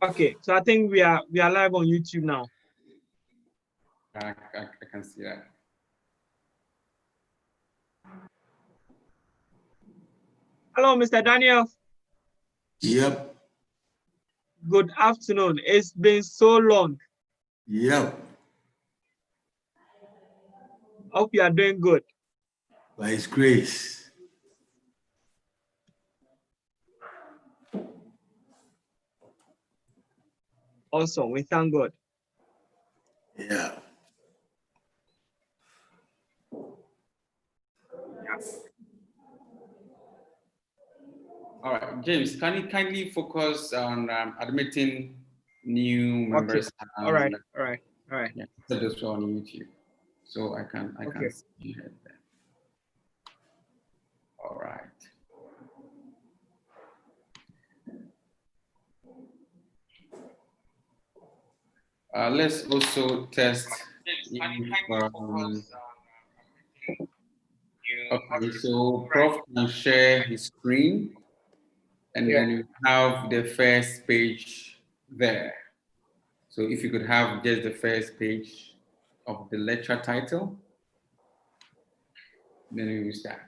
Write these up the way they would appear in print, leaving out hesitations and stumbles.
Okay, so I think we are live on YouTube now. I can see that. Hello, Mr. Daniel. Yep. Good afternoon. It's been so long. Yep. Hope you are doing good. By His grace. Awesome. We thank God. Yeah. All right, James, can you kindly focus on admitting new members? Okay. All right. Yeah, those who are on YouTube, so I can see you there. All right. Let's also test. Okay, so Prof can share his screen, and then you have the first page there. So if you could have just the first page of the lecture title, then we will start.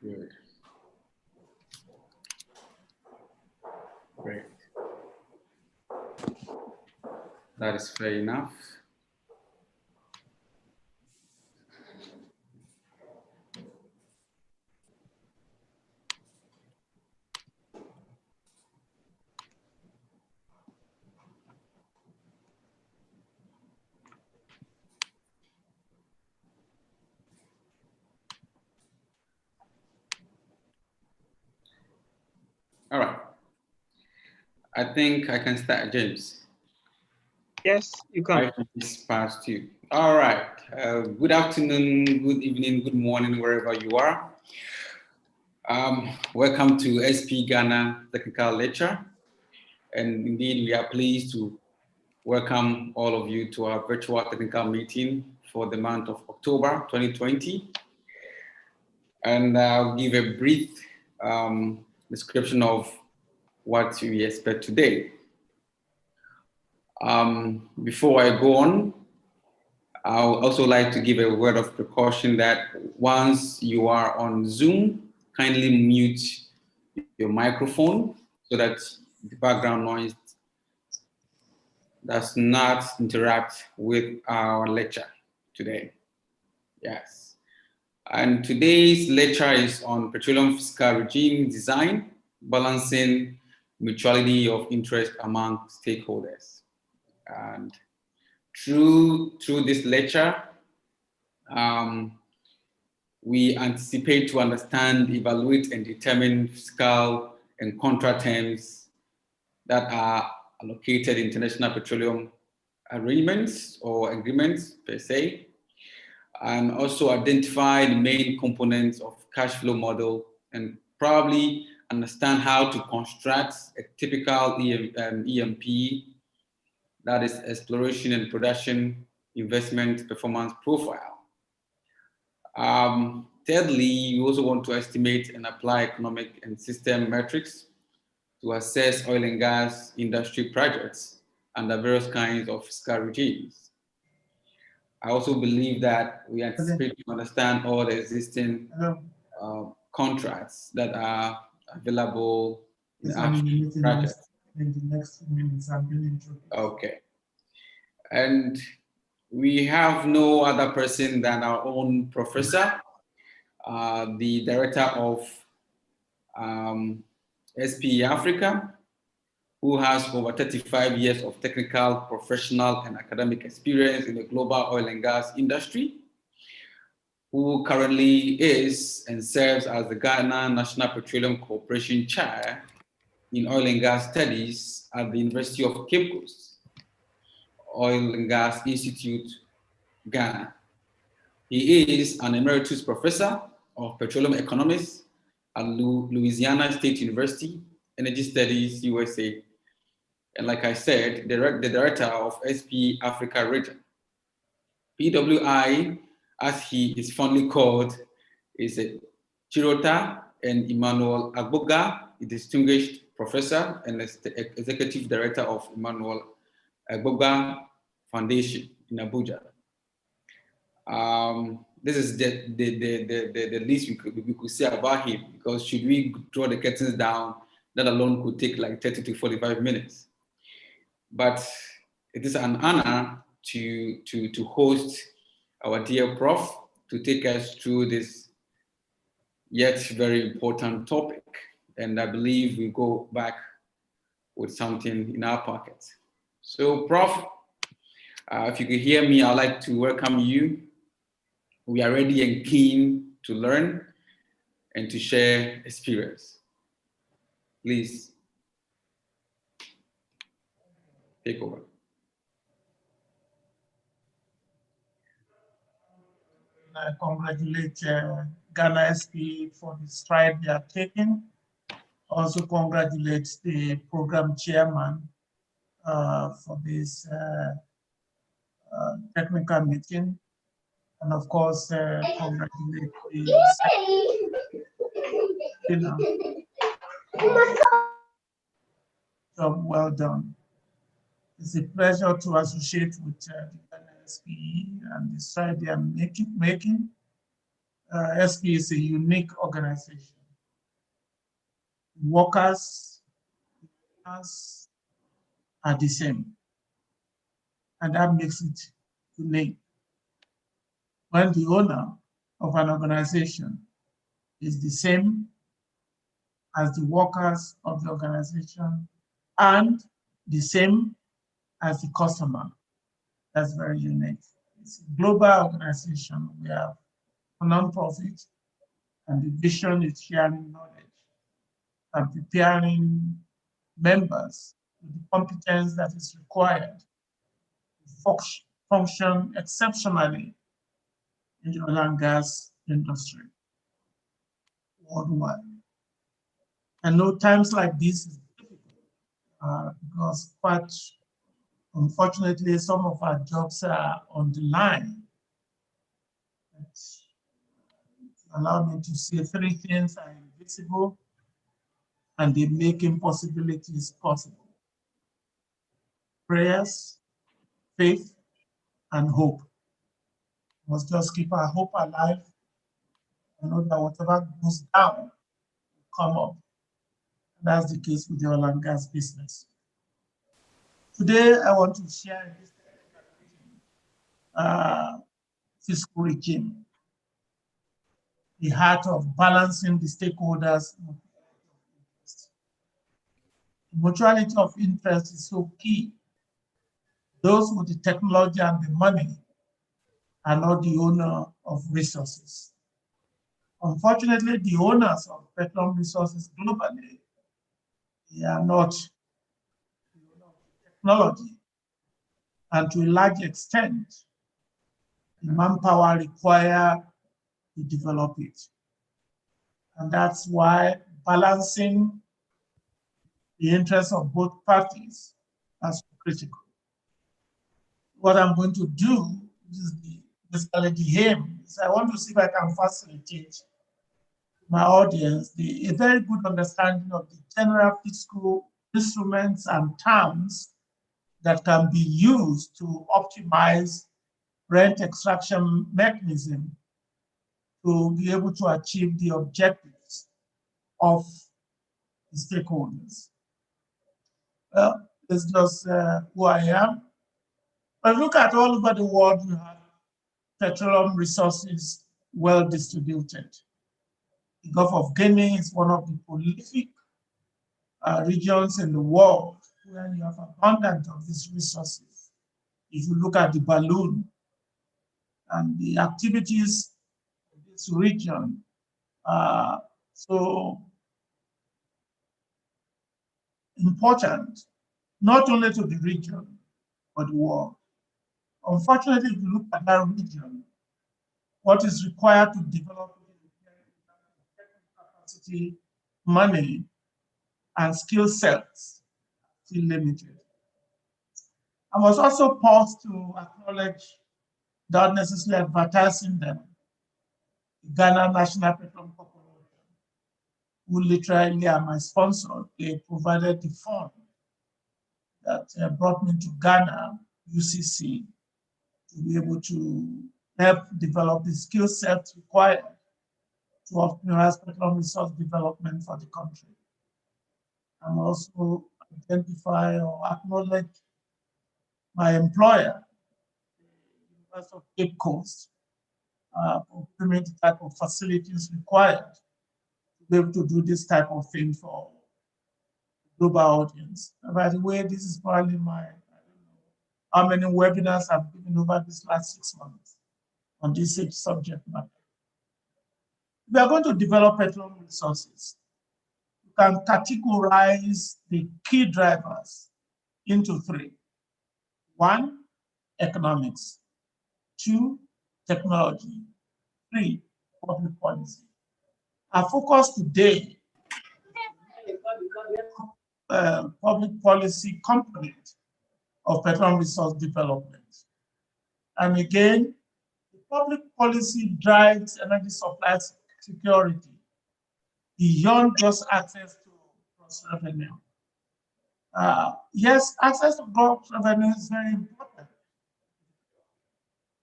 Good. Great. That is fair enough. All right. I think I can start, James. Yes, you can. 5 minutes past 2. All right. Good afternoon, good evening, good morning, wherever you are. Welcome to SPE Ghana Technical Lecture. And indeed, we are pleased to welcome all of you to our virtual technical meeting for the month of October 2020. And I'll give a brief description of what we expect today. Before I go on, I would also like to give a word of precaution that once you are on Zoom, kindly mute your microphone so that the background noise does not interact with our lecture today. Yes. And today's lecture is on petroleum fiscal regime design, balancing mutuality of interest among stakeholders. And through this lecture, we anticipate to understand, evaluate, and determine fiscal and contract terms that are allocated in international petroleum arrangements or agreements per se, and also identify the main components of cash flow model and probably understand how to construct a typical EMP, that is exploration and production investment performance profile. Thirdly, you also want to estimate and apply economic and system metrics to assess oil and gas industry projects under various kinds of fiscal regimes. I also believe that we anticipate to understand all the existing contracts that are available in the project. Okay. And we have no other person than our own professor, the director of SPE Africa, who has over 35 years of technical, professional, and academic experience in the global oil and gas industry, who currently is and serves as the Ghana National Petroleum Corporation Chair in Oil and Gas Studies at the University of Cape Coast, Oil and Gas Institute, Ghana. He is an emeritus professor of petroleum economics at Louisiana State University, Energy Studies, USA. And like I said, the director of SPE Africa region. PWI, as he is fondly called, is a Chirota and Emmanuel Agboga, a distinguished professor and executive director of Emmanuel Agboga Foundation in Abuja. This is the least we could say about him, because should we draw the curtains down, that alone could take like 30 to 45 minutes. But it is an honor to host our dear Prof to take us through this yet very important topic. And I believe we go back with something in our pockets. So Prof, if you could hear me, I'd like to welcome you. We are ready and keen to learn and to share experience. Please take over. I congratulate Ghana SPE for the stride they are taking. Also congratulate the program chairman for this technical meeting. And of course, congratulate the job well done. It's a pleasure to associate with the Ghana SPE and the stride they are making. SPE is a unique organization. Workers are the same, and that makes it unique. When the owner of an organization is the same as the workers of the organization and the same as the customer, that's very unique. It's a global organization. We have a non-profit, and the vision is sharing knowledge and preparing members with the competence that is required to function exceptionally in the oil and gas industry worldwide. I know times like this is difficult because quite unfortunately, some of our jobs are on the line. Allow me to say three things are invisible and they make impossibilities possible: prayers, faith, and hope. We must just keep our hope alive and know that whatever goes down will come up. And that's the case with the oil and gas business. Today, I want to share this fiscal regime, the heart of balancing the stakeholders. The mutuality of interest is so key. Those with the technology and the money are not the owner of resources. Unfortunately, the owners of petroleum resources globally, they are not the owner of technology. And to a large extent, the manpower required to develop it. And that's why balancing the interests of both parties is critical. What I'm going to do is basically the aim is I want to see if I can facilitate my audience a very good understanding of the general fiscal instruments and terms that can be used to optimize rent extraction mechanism to be able to achieve the objectives of the stakeholders. Well, this is just who I am. But look at all over the world, you have petroleum resources well distributed. The Gulf of Guinea is one of the prolific regions in the world where you have abundance of these resources. If you look at the balloon and the activities of this region, so important, not only to the region, but the world. Unfortunately, if you look at that region, what is required to develop capacity, money, and skill sets still limited. I was also paused to acknowledge, without necessarily advertising them, Ghana National Petroleum Corporation, who literally are my sponsor. They provided the fund that brought me to Ghana, UCC, to be able to help develop the skill sets required to optimize petroleum resource development for the country. And also identify or acknowledge my employer, the University of Cape Coast, for implement the type of facilities required to be able to do this type of thing for global audience. And by the way, this is probably my, I don't know how many webinars I've given over this last 6 months on this subject matter. We are going to develop petroleum resources. You can categorize the key drivers into 3. 1, economics. 2, technology. 3, public policy. Our focus today public policy component of petroleum resource development. And again, the public policy drives energy supply security beyond just access to gross revenue. Yes, access to gross revenue is very important.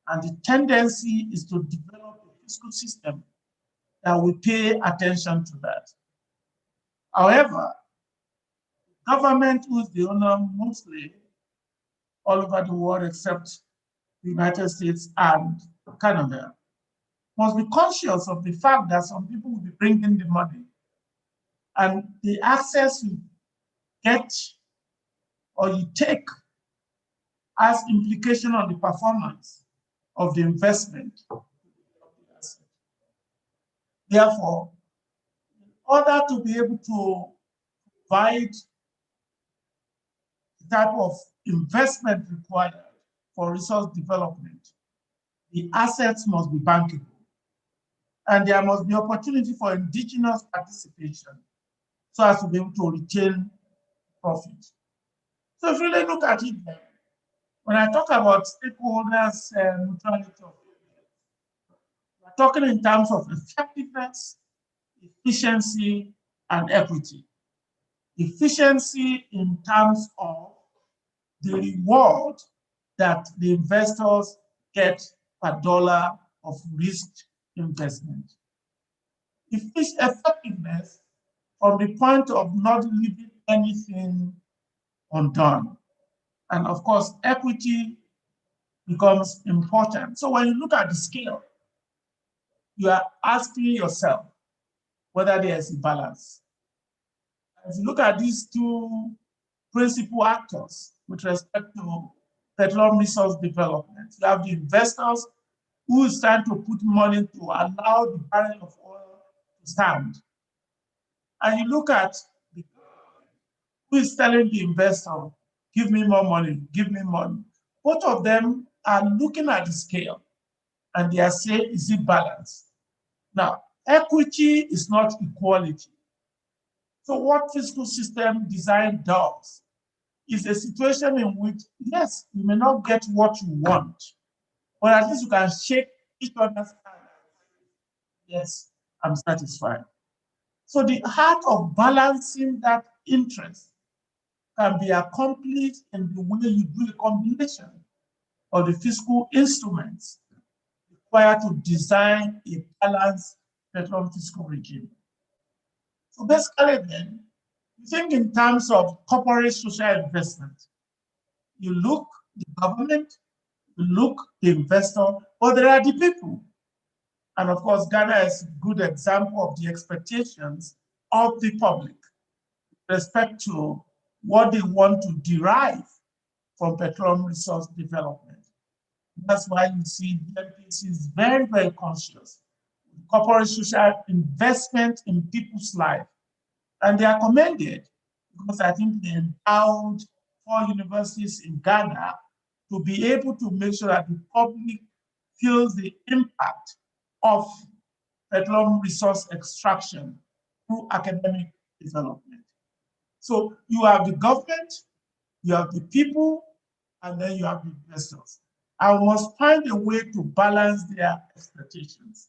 And the tendency is to develop a fiscal system that will pay attention to that. However, government, who is the owner mostly all over the world except the United States and Canada, must be conscious of the fact that some people will be bringing the money, and the access you get or you take has implication on the performance of the investment. Therefore, in order to be able to provide the type of investment required for resource development, the assets must be bankable. And there must be opportunity for indigenous participation so as to be able to retain profit. So if you really look at it, when I talk about stakeholders neutrality of we're talking in terms of effectiveness, efficiency, and equity. Efficiency in terms of the reward that the investors get per dollar of risk investment. Effectiveness from the point of not leaving anything undone. And of course, equity becomes important. So when you look at the scale, you are asking yourself whether there is a balance. If you look at these 2 principal actors with respect to petroleum resource development, you have the investors who is trying to put money to allow the barrel of oil to stand. And you look at who is telling the investor, give me more money, give me money. Both of them are looking at the scale and they are saying, is it balanced? Now, equity is not equality. So what fiscal system design does is a situation in which, yes, you may not get what you want, but at least you can shake each other's hand. Yes, I'm satisfied. So the art of balancing that interest can be accomplished in the way you do a combination of the fiscal instruments required to design a balanced petroleum fiscal regime. So basically then, you think in terms of corporate social investment. You look the government, you look the investor, but there are the people. And of course, Ghana is a good example of the expectations of the public with respect to what they want to derive from petroleum resource development. That's why you see DMPC is very, very conscious. Corporate social investment in people's life. And they are commended because I think they endowed 4 universities in Ghana to be able to make sure that the public feels the impact of petroleum resource extraction through academic development. So you have the government, you have the people, and then you have the investors. And we must find a way to balance their expectations.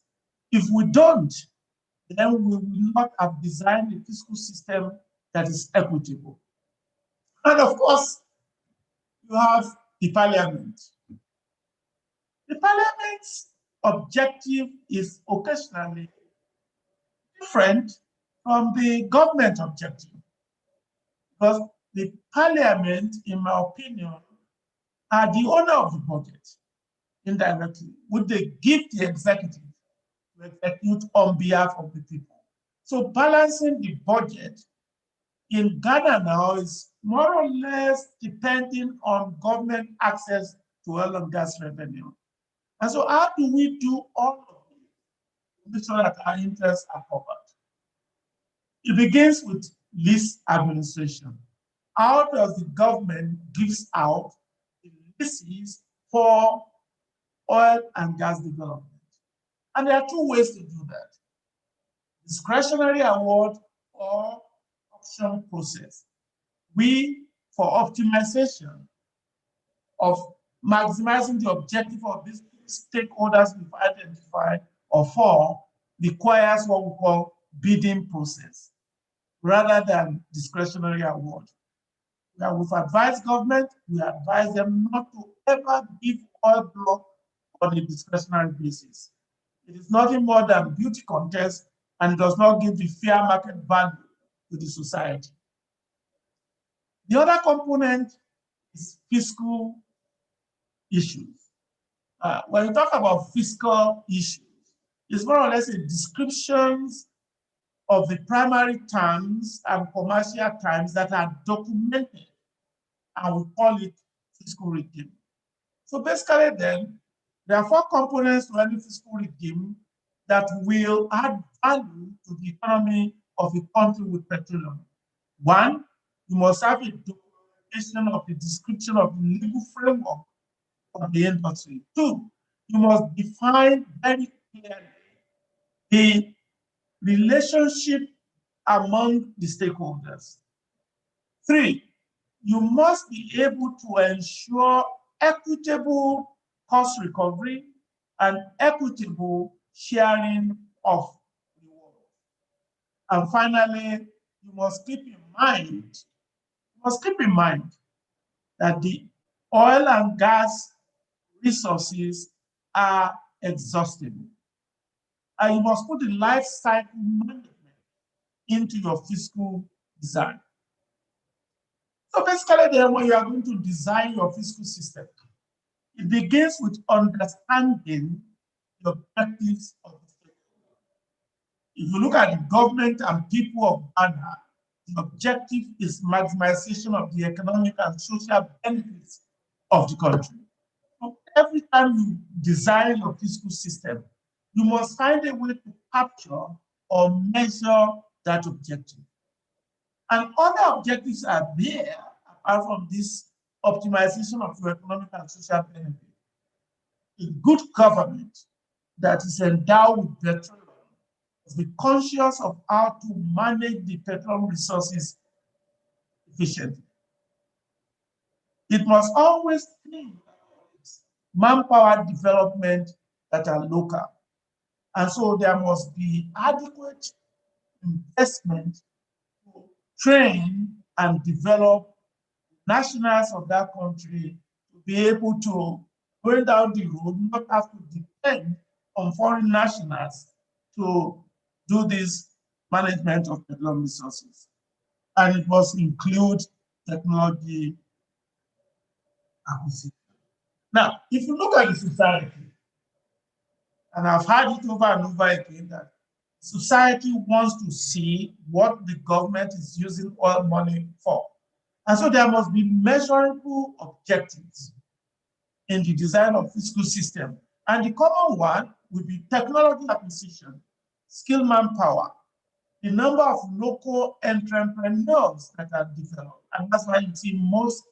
If we don't, then we will not have designed a fiscal system that is equitable. And of course, you have the parliament. The parliament's objective is occasionally different from the government objective, because the parliament, in my opinion, are the owner of the budget indirectly. Would they give the executive to execute on behalf of the people? So balancing the budget in Ghana now is more or less depending on government access to oil and gas revenue. And so how do we do all of this to make sure that our interests are covered? It begins with lease administration. How does the government gives out the leases for oil and gas development? And there are two ways to do that: discretionary award or auction process. We, for optimization of maximizing the objective of these stakeholders we've identified or for, requires what we call bidding process rather than discretionary award. Now, we've advised government, we advise them not to ever give oil block on a discretionary basis. It is nothing more than beauty contest, and it does not give the fair market value to the society. The other component is fiscal issues. When you talk about fiscal issues, it's more or less a description of the primary terms and commercial terms that are documented, and we call it fiscal regime. So basically then, there are four components to any fiscal regime that will add value to the economy of a country with petroleum. One, you must have a documentation of the description of the legal framework of the industry. Two, you must define very clearly the relationship among the stakeholders. Three, you must be able to ensure equitable cost recovery and equitable sharing of reward. And finally, you must keep in mind that the oil and gas resources are exhaustible. And you must put the life cycle management into your fiscal design. So basically, then when you are going to design your fiscal system, it begins with understanding the objectives of the state. If you look at the government and people of Ghana, the objective is maximization of the economic and social benefits of the country. So every time you design your fiscal system, you must find a way to capture or measure that objective. And other objectives are there, apart from this optimization of your economic and social benefit. A good government that is endowed with petroleum must be conscious of how to manage the petroleum resources efficiently. It must always think about manpower development that are local. And so there must be adequate investment to train and develop nationals of that country to be able to, going down the road, not have to depend on foreign nationals to do this management of petroleum resources. And it must include technology acquisition. Now, if you look at the society, and I've heard it over and over again, that society wants to see what the government is using oil money for. And so there must be measurable objectives in the design of fiscal system. And the common one will be technology acquisition, skilled manpower, the number of local entrepreneurs that are developed. And that's why you see most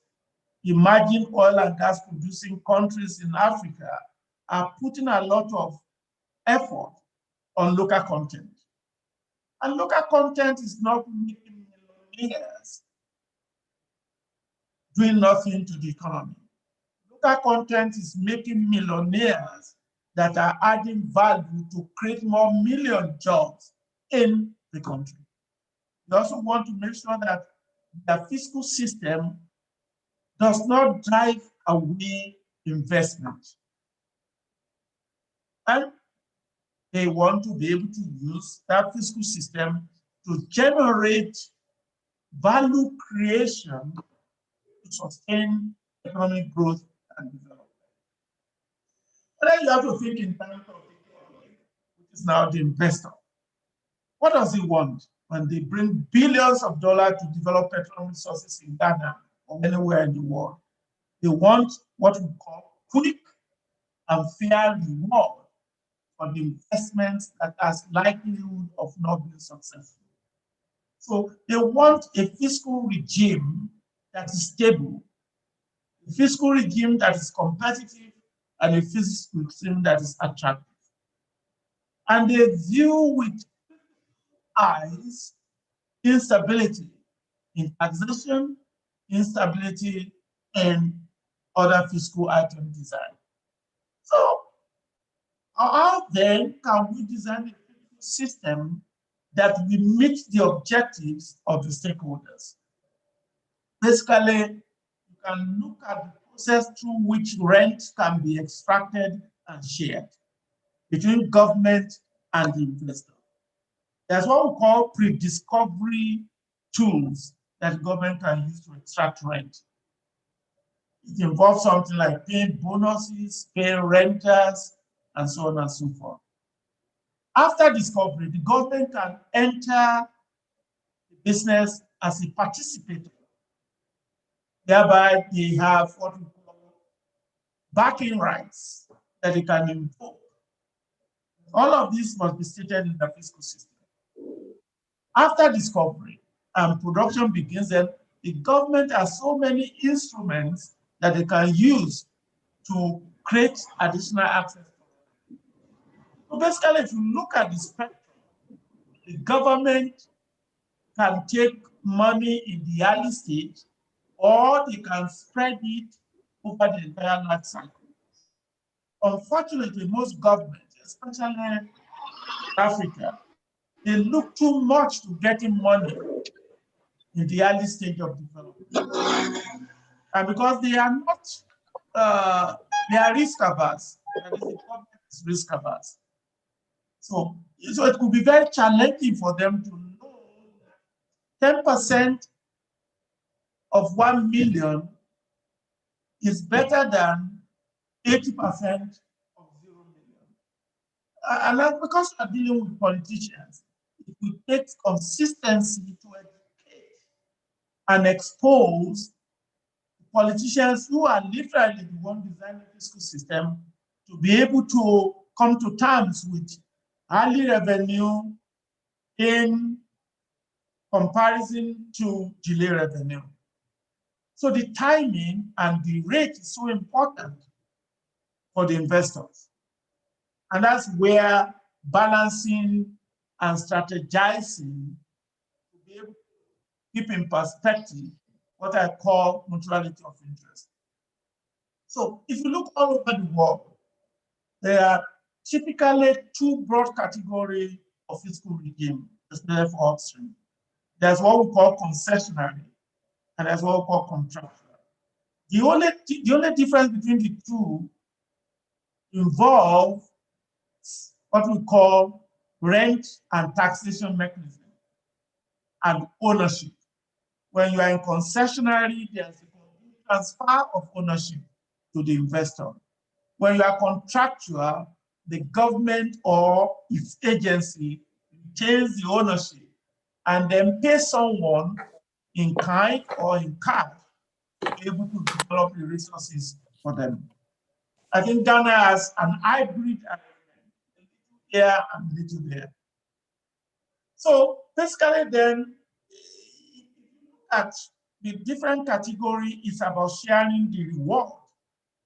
emerging oil and gas producing countries in Africa are putting a lot of effort on local content. And local content is not making millionaires doing nothing to the economy. Local content is making millionaires that are adding value to create more million jobs in the country. We also want to make sure that the fiscal system does not drive away investment. And they want to be able to use that fiscal system to generate value creation to sustain economic growth and development. And then you have to think in terms of the economy, which is now the investor. What does he want when they bring billions of dollars to develop petroleum resources in Ghana or anywhere in the world? They want what we call quick and fair reward for the investments that has likelihood of not being successful. So they want a fiscal regime that is stable, a fiscal regime that is competitive, and a fiscal regime that is attractive. And they view with eyes instability in taxation, instability in other fiscal item design. So how then can we design a system that will meet the objectives of the stakeholders? Basically, you can look at the process through which rent can be extracted and shared between government and the investor. There's what we call pre-discovery tools that the government can use to extract rent. It involves something like paying bonuses, paying renters, and so on and so forth. After discovery, the government can enter the business as a participator. Thereby, they have what we call backing rights that they can invoke. All of this must be stated in the fiscal system. After discovery and production begins, then the government has so many instruments that they can use to create additional access. So basically, if you look at the spectrum, the government can take money in the early stage, or they can spread it over the entire life cycle. Unfortunately, most governments, especially in Africa, they look too much to getting money in the early stage of development. And because they are not, they are risk averse, that is, the government is risk averse. So it could be very challenging for them to know 10% of 1 million is better than 80% of 0 million. And that's because we're dealing with politicians. It will take consistency to educate and expose politicians who are literally the one designing the fiscal system to be able to come to terms with early revenue in comparison to delay revenue. So the timing and the rate is so important for the investors. And that's where balancing and strategizing to be able to keep in perspective what I call mutuality of interest. So if you look all over the world, there are typically two broad categories of fiscal regime, especially for upstream. There's what we call concessionary, and there's what we call contractual. The only difference between the two involve what we call rent and taxation mechanism and ownership. When you are in concessionary, there's a transfer of ownership to the investor. When you are contractual, the government or its agency retains the ownership and then pay someone in kind or in cash to be able to develop the resources for them. I think Ghana has an hybrid arrangement, a little here and a little there. So basically then, if you look at the different category, it's about sharing the reward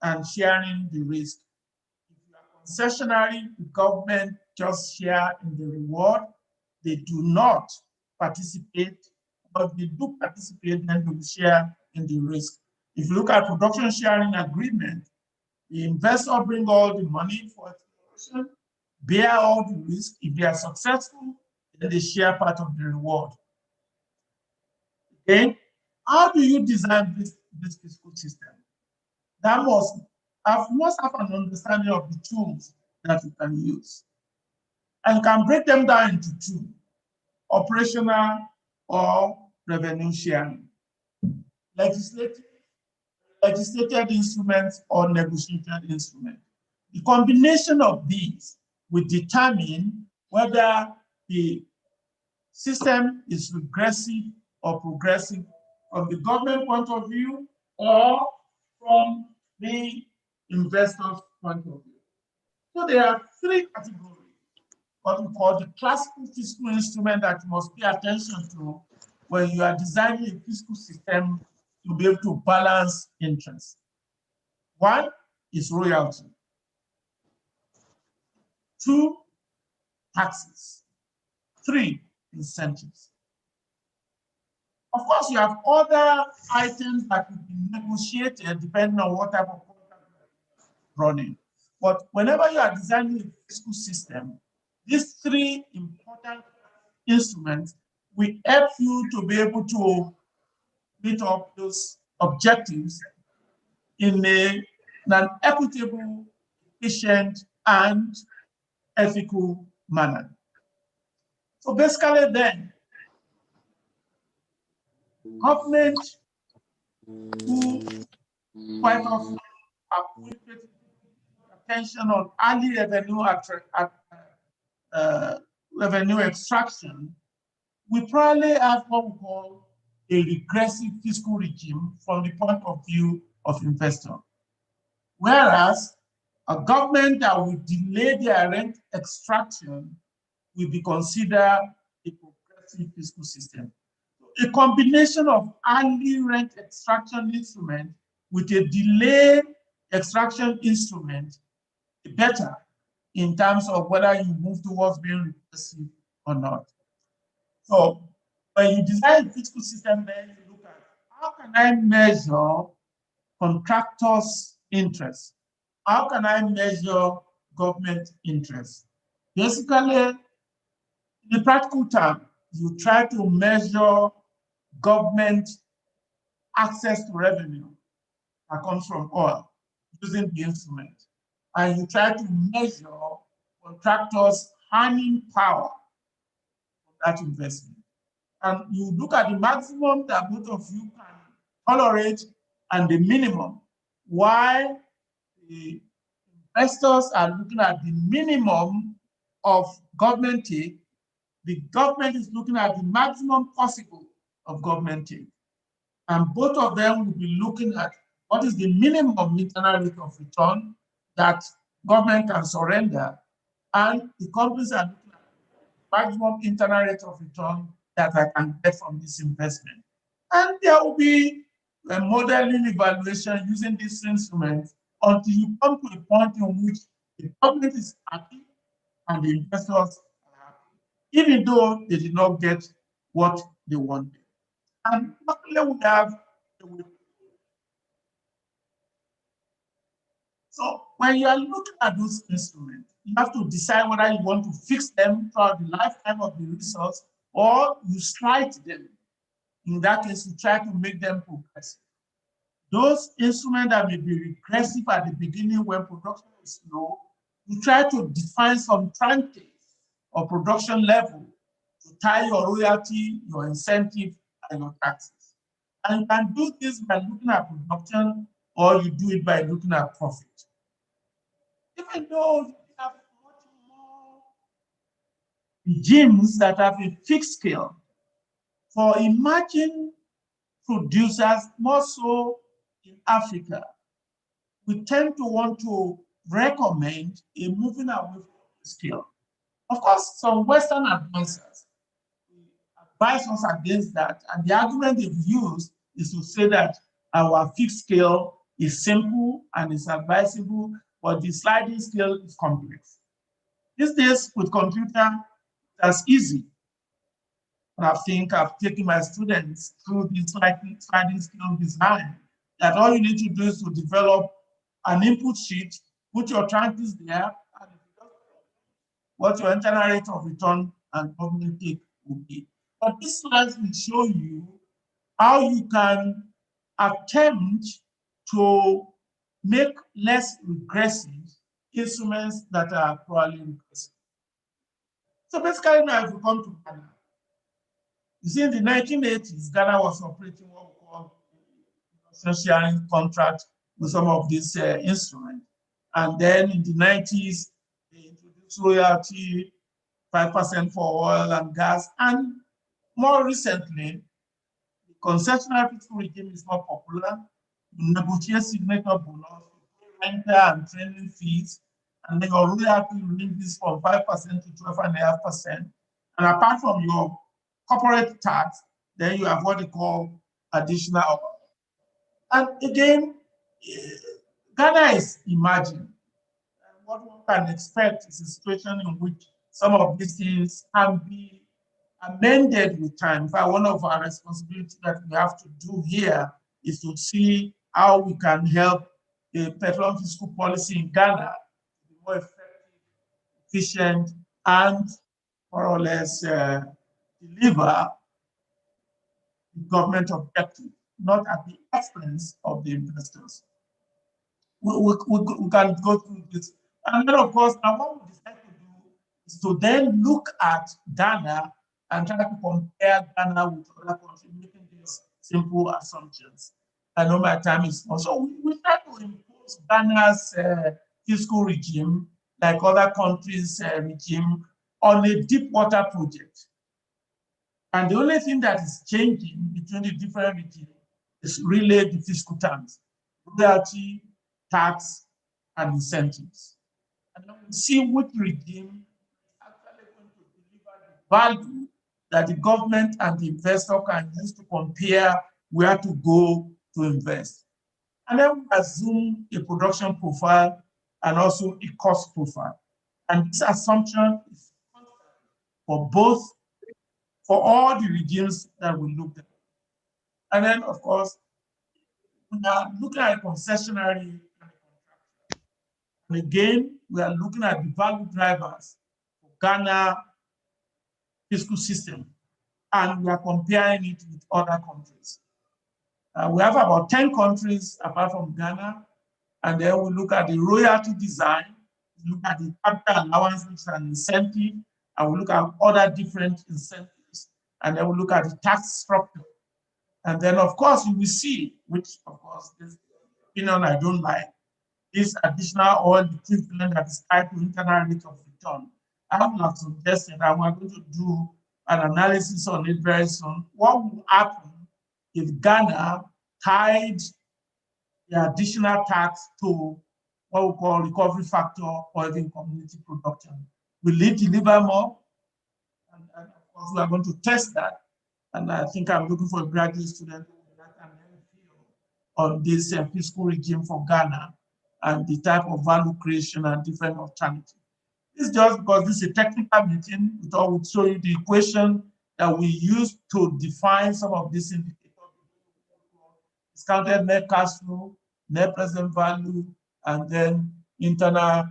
and sharing the risk. If you are Concessionary, the government just share in the reward. They do not participate, but if they do participate, then they will share in the risk. If you look at production sharing agreement, the investor bring all the money for exploration, bear all the risk. If they are successful, then they share part of the reward. Okay, how do you design this fiscal system? That must have an understanding of the tools that you can use. And you can break them down into two, operational or revenue sharing. Legislated instruments or negotiated instruments. The combination of these will determine whether the system is regressive or progressive from the government point of view or from the investor's point of view. So there are three categories, what we call the classical fiscal instrument that you must pay attention to when you are designing a fiscal system to be able to balance interests. One is royalty. Two, taxes. Three, incentives. Of course, you have other items that will be negotiated depending on what type of contract you are running. But whenever you are designing a fiscal system, these three important instruments will help you to be able to meet up those objectives in an equitable, efficient, and ethical manner. So basically then, government who quite often are putting attention on early revenue extraction, we probably have what we call a regressive fiscal regime from the point of view of investor. Whereas a government that will delay their rent extraction will be considered a progressive fiscal system. A combination of early rent extraction instrument with a delayed extraction instrument is better in terms of whether you move towards being regressive or not. So when you design a fiscal system, then you look at how can I measure contractors' interest? How can I measure government interest? Basically, in the practical term, you try to measure government access to revenue that comes from oil using the instrument. And you try to measure contractors' earning power from that investment. And you look at the maximum that both of you can tolerate and the minimum. While the investors are looking at the minimum of government take, the government is looking at the maximum possible of government take. And both of them will be looking at what is the minimum internal rate of return that government can surrender, and the companies are looking at the maximum internal rate of return that I can get from this investment. And there will be a modeling evaluation using this instrument until you come to a point in which the government is happy and the investors are happy, even though they did not get what they wanted. And luckily we have a way. So when you are looking at those instruments, you have to decide whether you want to fix them throughout the lifetime of the resource or you slide them. In that case, you try to make them progressive. Those instruments that may be regressive at the beginning when production is low, you try to define some tranches or production level to tie your royalty, your incentive, and your taxes. And you can do this by looking at production or you do it by looking at profit. Even though you have much more regimes that have a fixed scale, for emerging producers, more so in Africa, we tend to want to recommend a moving away from the scale. Of course, some Western advisors advise us against that, and the argument they've used is to say that our fixed scale is simple and is advisable but the sliding scale is complex. These days, with computer, that's easy. And I think I've taken my students through this sliding scale design, that all you need to do is to develop an input sheet, put your tranches there, and what your internal rate of return and government take will be. But this slide will show you how you can attempt to make less regressive instruments that are probably regressive. So basically now if we come to Ghana, you see in the 1980s, Ghana was operating what we call sharing contract with some of these instruments. And then in the 90s, they introduced royalty, 5% for oil and gas. And more recently, the concessional fiscal regime is more popular. You negotiate signature bonus, rental and training fees, and then your royalty ranges from 5% to 12.5%. And apart from your corporate tax, then you have what they call additional. And again, Ghana is emerging. What one can expect is a situation in which some of these things can be amended with time. In fact, one of our responsibilities that we have to do here is to see how we can help the petroleum fiscal policy in Ghana to be more effective, efficient, and more or less deliver the government objective, not at the expense of the investors. We can go through this. And then, of course, now what we decide to do is to then look at Ghana and try to compare Ghana with other countries, making these simple assumptions. I know my time is small. So we try to impose Ghana's fiscal regime, like other countries' regime, on a deep water project. And the only thing that is changing between the different regimes is really the fiscal terms, royalty, tax, and incentives. And then we see which regime is actually going to deliver the value that the government and the investor can use to compare where to go to invest. And then we assume a production profile and also a cost profile. And this assumption is for both, for all the regimes that we looked at. And then, of course, we are looking at concessionary. And again, we are looking at the value drivers for Ghana fiscal system, and we are comparing it with other countries. We have about 10 countries apart from Ghana, and then we look at the royalty design, we look at the capital allowance, which is an incentive, and we look at other different incentives, and then we look at the tax structure. And then, of course, you will see, which, of course, this opinion I don't like, this additional oil equivalent that is tied to internal rate of return. I have suggested that we're going to do an analysis on it very soon. What will happen if Ghana tied the additional tax to what we call recovery factor or even community production? Will it deliver more? And of course, we are going to test that. And I think I'm looking for a graduate student that can on this fiscal regime for Ghana and the type of value creation and different alternatives. It's just because this is a technical meeting. We thought we'd show you the equation that we use to define some of these indicators. Discounted net cash flow, net present value, and then internal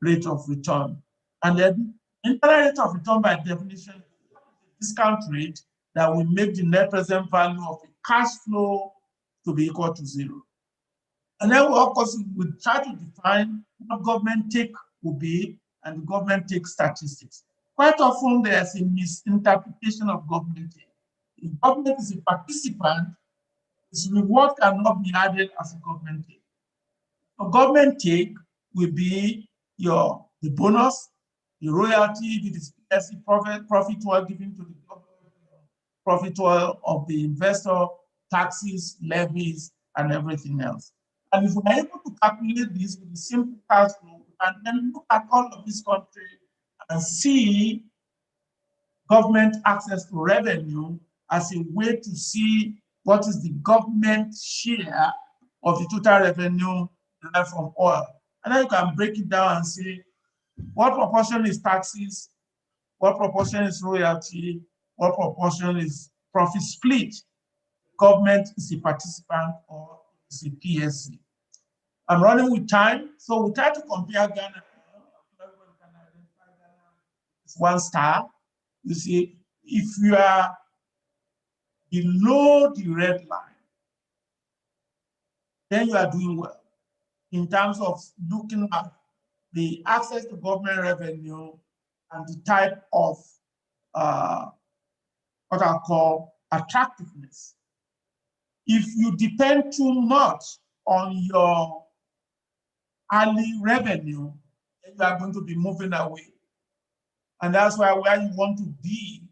rate of return. And then internal rate of return by definition is the discount rate that will make the net present value of a cash flow to be equal to 0. And then we, of course, we try to define what government take will be, and the government take statistics. Quite often there's a misinterpretation of government take. If government is a participant, its reward cannot be added as a government take. A government take will be the bonus, the royalty, the PSC profit oil given to the government, profit oil of the investor, taxes, levies, and everything else. And if we're able to calculate this with a simple cash flow, and then look at all of this country and see government access to revenue as a way to see what is the government share of the total revenue derived from oil. And then you can break it down and say, what proportion is taxes? What proportion is royalty? What proportion is profit split? Government is a participant or is a PSC. I'm running with time, so we try to compare Ghana. It's 1 star. You see, if you are below the red line, then you are doing well in terms of looking at the access to government revenue and the type of what I call attractiveness. If you depend too much on your early revenue, then you are going to be moving away. And that's why where you want to be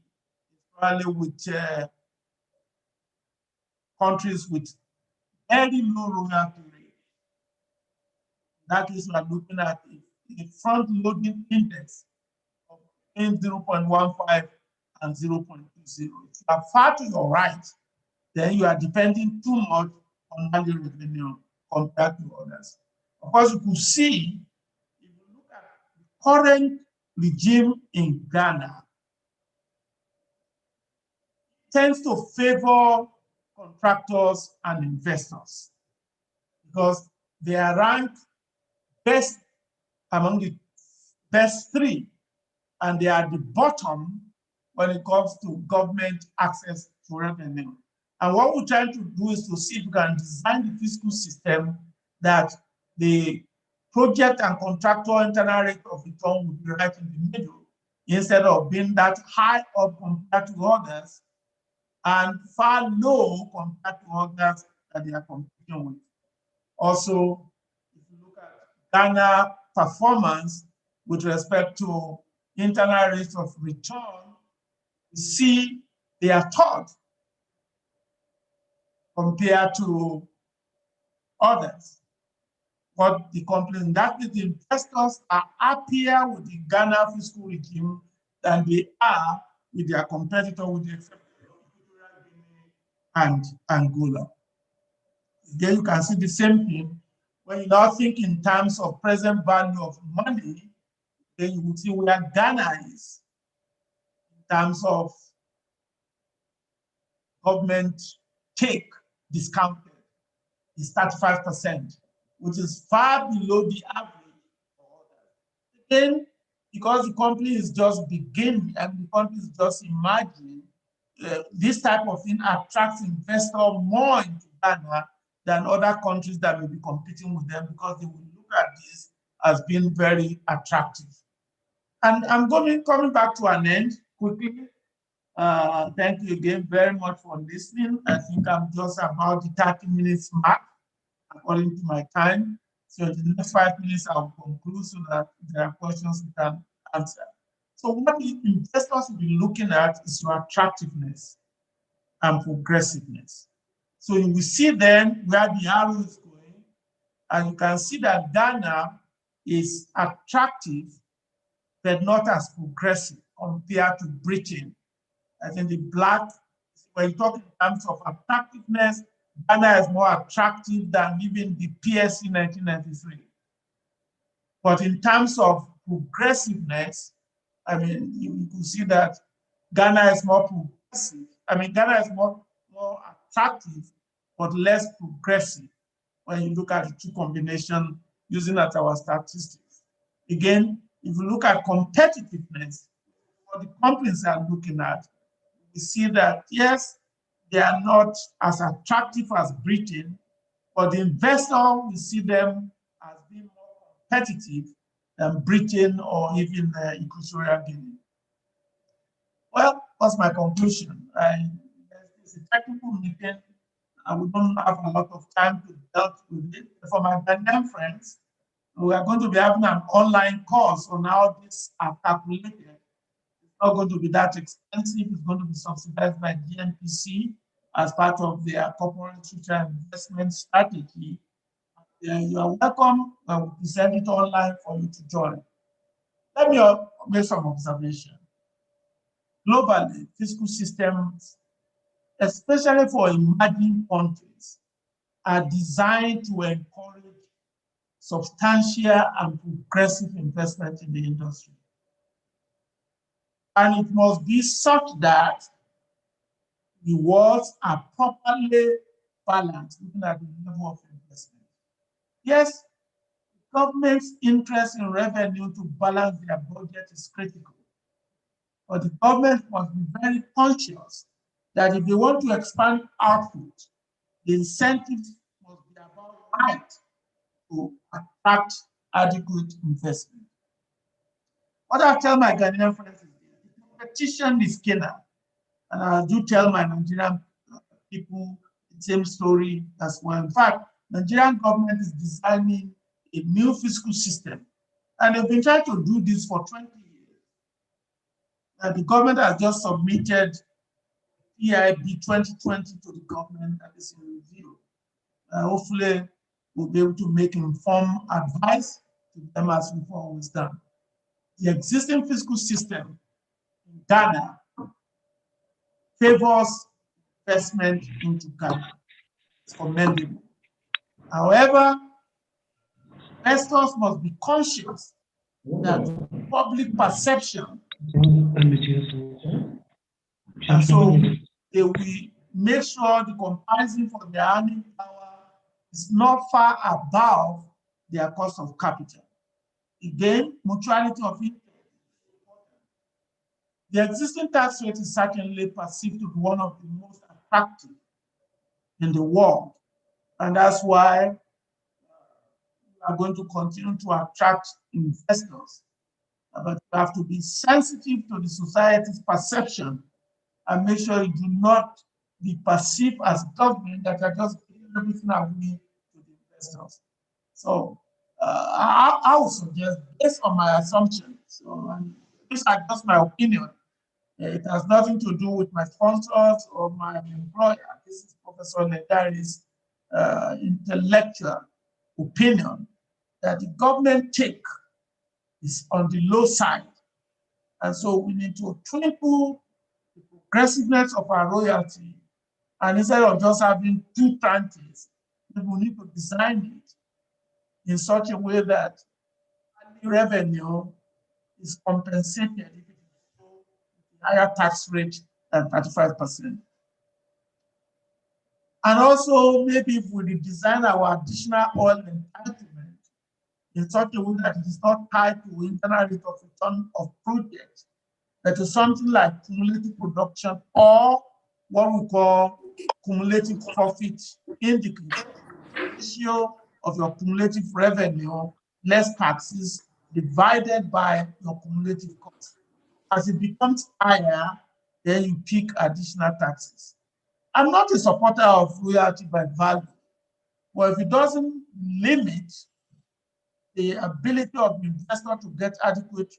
is probably with countries with very low royalty rate. That is, we are looking at a front-loading index of 0.15 and 0.20. If you are far to your right, then you are depending too much on early revenue compared to others. Of course, you could see, if you look at the current regime in Ghana, tends to favor contractors and investors because they are ranked best among the best 3, and they are at the bottom when it comes to government access to revenue. And what we're trying to do is to see if we can design the fiscal system that the project and contractor internal rate of return would be right in the middle, instead of being that high up compared to others and far low compared to others that they are competing with. Also, if you look at Ghana performance with respect to internal rates of return, you see they are third compared to others. But the companies, that is, the investors are happier with the Ghana fiscal regime than they are with their competitor, with the exception of Guinea and Angola. Again, you can see the same thing. When you now think in terms of present value of money, then you will see where Ghana is in terms of government take discounted is 35%, which is far below the average. Again, because the company is just beginning and the country is just emerging, this type of thing attracts investors more into Ghana than other countries that may be competing with them, because they will look at this as being very attractive. And I'm coming back to an end quickly. Thank you again very much for listening. I think I'm just about the 30 minutes mark according to my time. So in the next 5 minutes, I'll conclude so that if there are questions we can answer. So what the investors will be looking at is your attractiveness and progressiveness. So you will see then where the arrow is going, and you can see that Ghana is attractive, but not as progressive compared to Britain. I think the black, when you talk in terms of attractiveness, Ghana is more attractive than even the PSC 1993. But in terms of progressiveness, I mean, you can see that Ghana is more progressive. I mean, Ghana is more attractive, but less progressive when you look at the two combinations using at our statistics. Again, if you look at competitiveness, what the companies are looking at, we see that, yes, they are not as attractive as Britain, but the investor will see them as being more competitive than Britain or even Equatorial Guinea. Well, that's my conclusion. It's a technical meeting, and we don't have a lot of time to deal with it. For my Ghanaian friends, we are going to be having an online course on how these are calculated. It's not going to be that expensive. It's going to be subsidized by GNPC as part of their corporate future investment strategy. You are welcome. I will present it online for you to join. Let me make some observation. Globally, fiscal systems, especially for emerging countries, are designed to encourage substantial and progressive investment in the industry. And it must be such that rewards are properly balanced, looking at the level of investment. Yes, government's interest in revenue to balance their budget is critical. But the government must be very conscious that if they want to expand output, the incentives must be about right to attract adequate investment. What I tell my Ghanaian friends is the competition is killer. And I do tell my Nigerian people the same story as well. In fact, Nigerian government is designing a new fiscal system. And they've been trying to do this for 20 years. The government has just submitted EIB 2020 to the government that is in review. Hopefully, we'll be able to make informed advice to them as we've always done. The existing fiscal system in Ghana favors investment into Ghana. It's commendable. However, investors must be conscious that public perception, and so they will make sure the comparison for their earning power is not far above their cost of capital. Again, mutuality of interest. The existing tax rate is certainly perceived to be one of the most attractive in the world. And that's why we are going to continue to attract investors. But you have to be sensitive to the society's perception and make sure you do not be perceived as government that are just giving everything away to the investors. So I would suggest, based on my assumptions, so, and these are just my opinion. It has nothing to do with my sponsors or my employer. This is Professor Ledari's intellectual opinion that the government take is on the low side. And so we need to triple the progressiveness of our royalty. And instead of just having two tranches, we need to design it in such a way that the revenue is compensated if it is so higher tax rate than 35%. And also, maybe if we design our additional oil entitlement in such a way that it is not tied to internal rate of return of projects, that is something like cumulative production or what we call cumulative profit indicator, ratio of your cumulative revenue less taxes divided by your cumulative cost. As it becomes higher, then you pick additional taxes. I'm not a supporter of royalty by value, but if it doesn't limit the ability of the investor to get adequate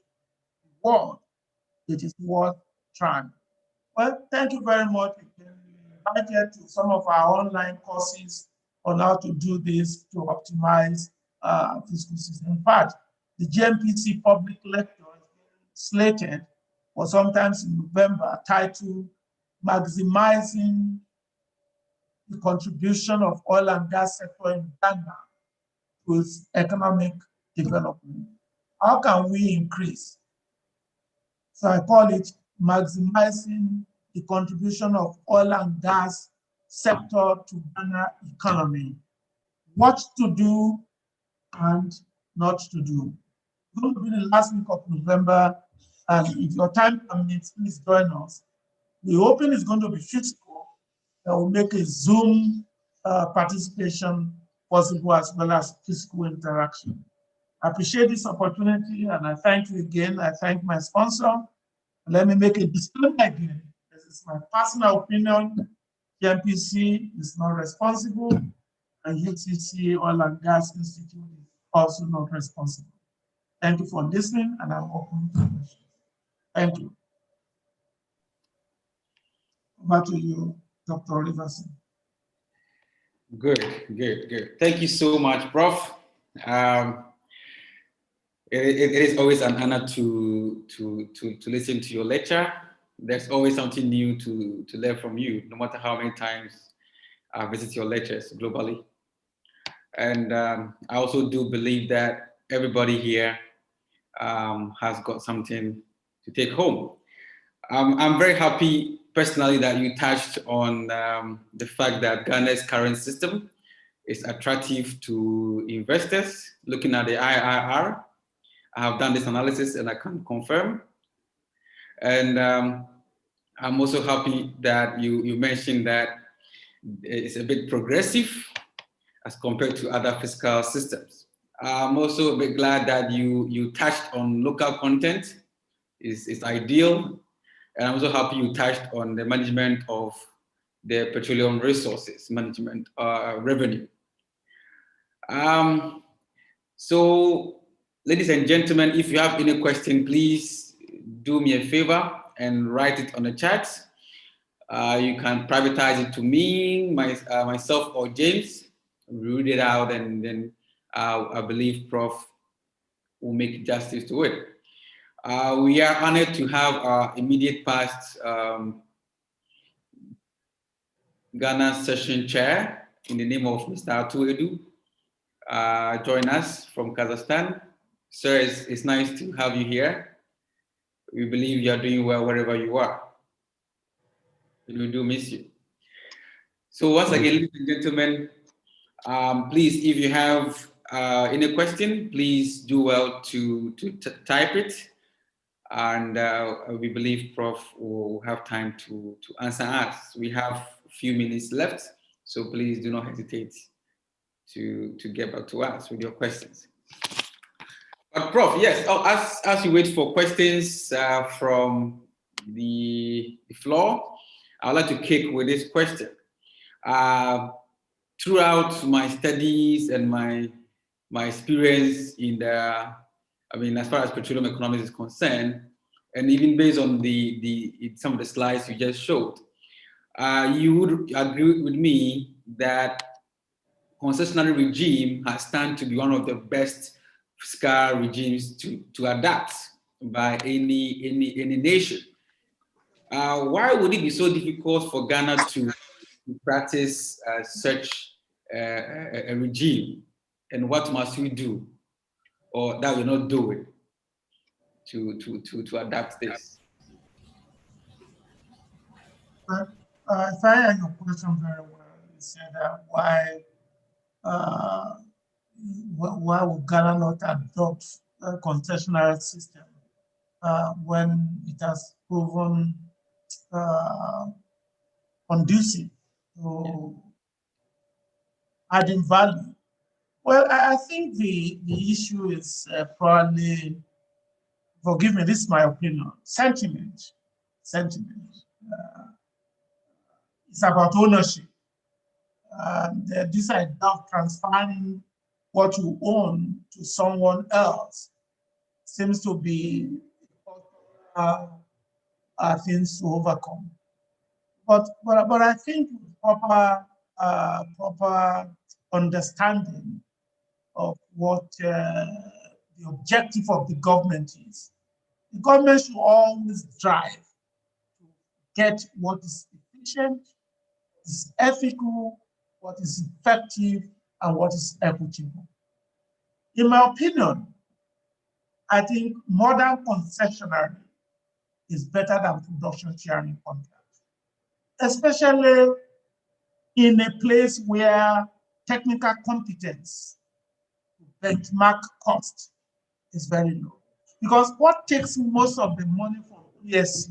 reward, it is worth trying. Well, thank you very much. We invited to some of our online courses on how to do this to optimize fiscal system. In fact, the GMPC public lecture is slated for sometimes in November, titled Maximizing the Contribution of Oil and Gas Sector in Ghana to its economic development. How can we increase? So I call it maximizing the contribution of oil and gas sector to Ghana economy. What to do and not to do. It's going to be the last week of November, and if your time permits, please join us. The open is going to be physical. That will make a Zoom participation possible as well as physical interaction. I appreciate this opportunity and I thank you again. I thank my sponsor. Let me make a disclaimer again. This is my personal opinion. GMPC is not responsible and UCC Oil and Gas Institute is also not responsible. Thank you for listening and I'm open to questions. Thank you. Over to you, Dr. Oliverson. Good. Thank you so much, Prof. It is always an honor to listen to your lecture. There's always something new to learn from you, no matter how many times I visit your lectures globally. And I also do believe that everybody here has got something to take home. I'm very happy personally that you touched on the fact that Ghana's current system is attractive to investors. Looking at the IRR, I have done this analysis and I can confirm. And I'm also happy that you mentioned that it's a bit progressive as compared to other fiscal systems. I'm also a bit glad that you touched on local content. It's ideal. And I'm also happy you touched on the management of the petroleum resources, management revenue. So, ladies and gentlemen, if you have any question, please do me a favor and write it on the chat. You can privatize it to me, myself, or James. Read it out, and then I believe Prof will make justice to it. We are honored to have our immediate past Ghana session chair in the name of Mr. Atu Edu join us from Kazakhstan. Sir, it's nice to have you here. We believe you are doing well wherever you are. We do miss you. So once again, ladies and gentlemen, please, if you have any question, please do well to type it. And we believe Prof will have time to answer us. We have a few minutes left, so please do not hesitate to get back to us with your questions. But Prof, yes, as you wait for questions from the floor, I'd like to kick with this question. Throughout my studies and my experience in as far as petroleum economics is concerned, and even based on some of the slides you just showed, you would agree with me that concessionary regime has stand to be one of the best fiscal regimes to adapt by any nation. Why would it be so difficult for Ghana to practice such a regime, and what must we do, or that we're not doing, to adapt this? If I heard your question very well, you said why would Ghana not adopt a concessionary system when it has proven conducive to adding value? Well, I think the issue is probably, forgive me, this is my opinion, sentiment. It's about ownership. This idea of transferring what you own to someone else seems to be things to overcome. But I think proper understanding of what the objective of the government is. The government should always drive to get what is efficient, is ethical, what is effective, and what is equitable. In my opinion, I think modern concessionary is better than production sharing contracts, especially in a place where technical competence to benchmark cost is very low. Because what takes most of the money from PSC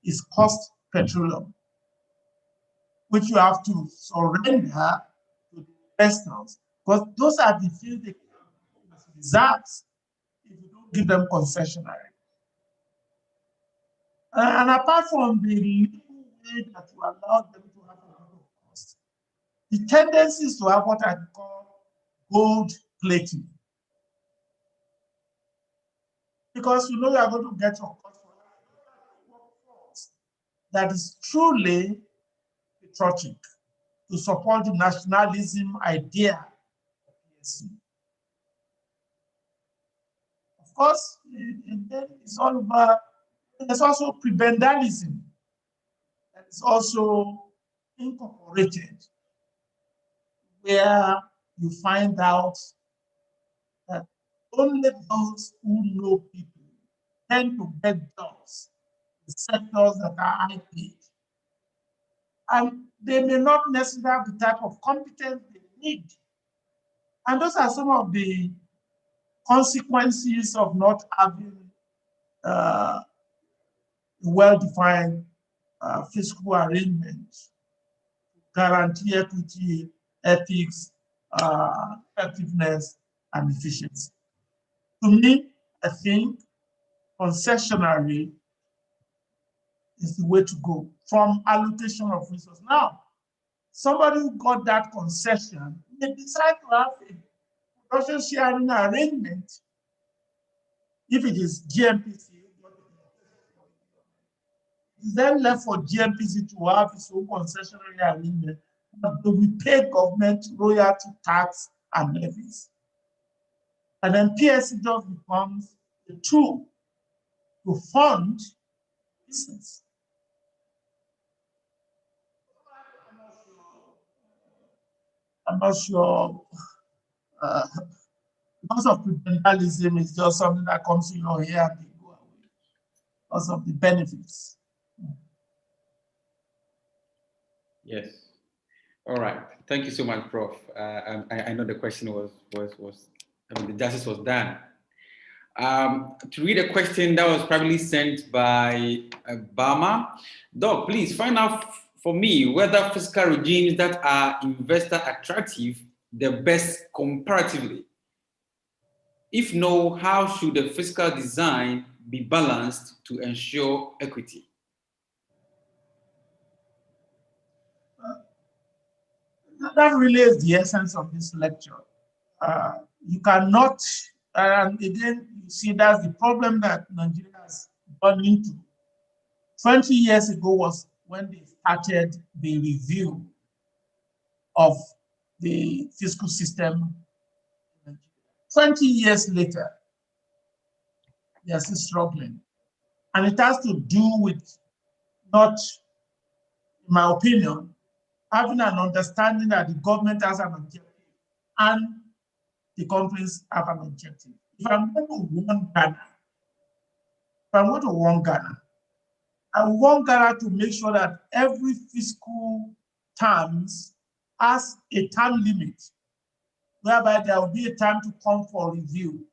is cost petroleum, which you have to surrender to the investors, because those are the fields they reserves if you don't give them concessionary. And apart from the legal way that you allow them to have a lot of cost, the tendency is to have what I call gold plating. Because you know you are going to get your cost for that is truly patriotic to support the nationalism idea of PSC. Of course, it's all about, there's also prebendalism that is also incorporated, where you find out that only those who know people tend to get jobs in sectors that are high paid. And they may not necessarily have the type of competence they need. And those are some of the consequences of not having well-defined fiscal arrangements, guarantee equity, ethics, effectiveness, and efficiency. To me, I think concessionary is the way to go from allocation of resources. Now, somebody who got that concession may decide to have a production sharing arrangement if it is GMPC. It's then left for GMPC to have its own concessionary arrangement, but they will pay government royalty, tax, and levies. And then PSC just becomes a tool to fund business. I'm not sure. Because of prebendalism is just something that comes in your here and they go away. Because of the benefits. Yes. All right. Thank you so much, Prof. I know the question was I mean, the justice was done. To read a question that was probably sent by Bama. Doc, please find out for me whether fiscal regimes that are investor attractive the best comparatively. If no, how should the fiscal design be balanced to ensure equity? That really is the essence of this lecture. You cannot, and again, you see that's the problem that Nigeria has gone into. 20 years ago was when they started the review of the fiscal system. 20 years later, they are still struggling. And it has to do with not, in my opinion, having an understanding that the government has an objective and the companies have an objective. If I'm going to warn Ghana, I want Ghana to make sure that every fiscal terms has a time limit, whereby there will be a time to come for review.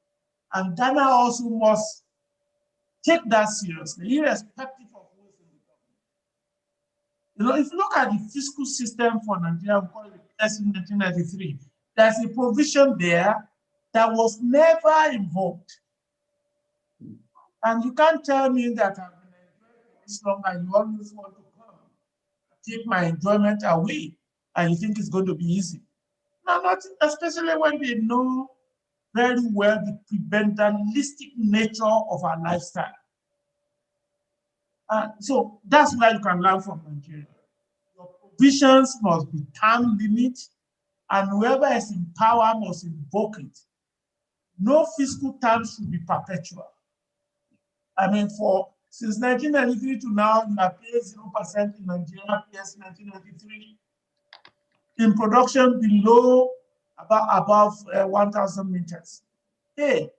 And Ghana also must take that seriously, irrespective of who is in the government. If you look at the fiscal system for Nigeria, we call it the 1993, there's a provision there that was never invoked. And you can't tell me that I've been enjoying this long and you always want to come take my enjoyment away and you think it's going to be easy. No, not especially when they know very well the prebendalistic nature of our lifestyle. So that's where you can learn from Nigeria. Your provisions must be time limit, and whoever is in power must invoke it. No fiscal terms should be perpetual. I mean, since 1993 to now, you are paying 0% in Nigeria, PS 1993. In production below above 1,000 meters. Hey,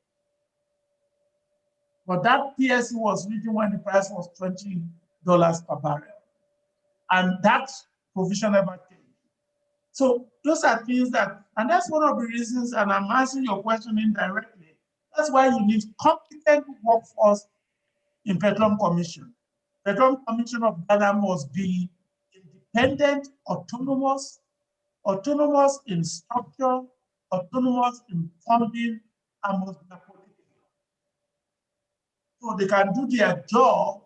but that PSC was written when the price was $20 per barrel. And that provision never came. So those are things that, and that's one of the reasons, and I'm answering your question indirectly, that's why you need competent workforce in Petroleum Commission. Petroleum Commission of Ghana must be independent, autonomous in structure, autonomous in funding, and must be political. So they can do their job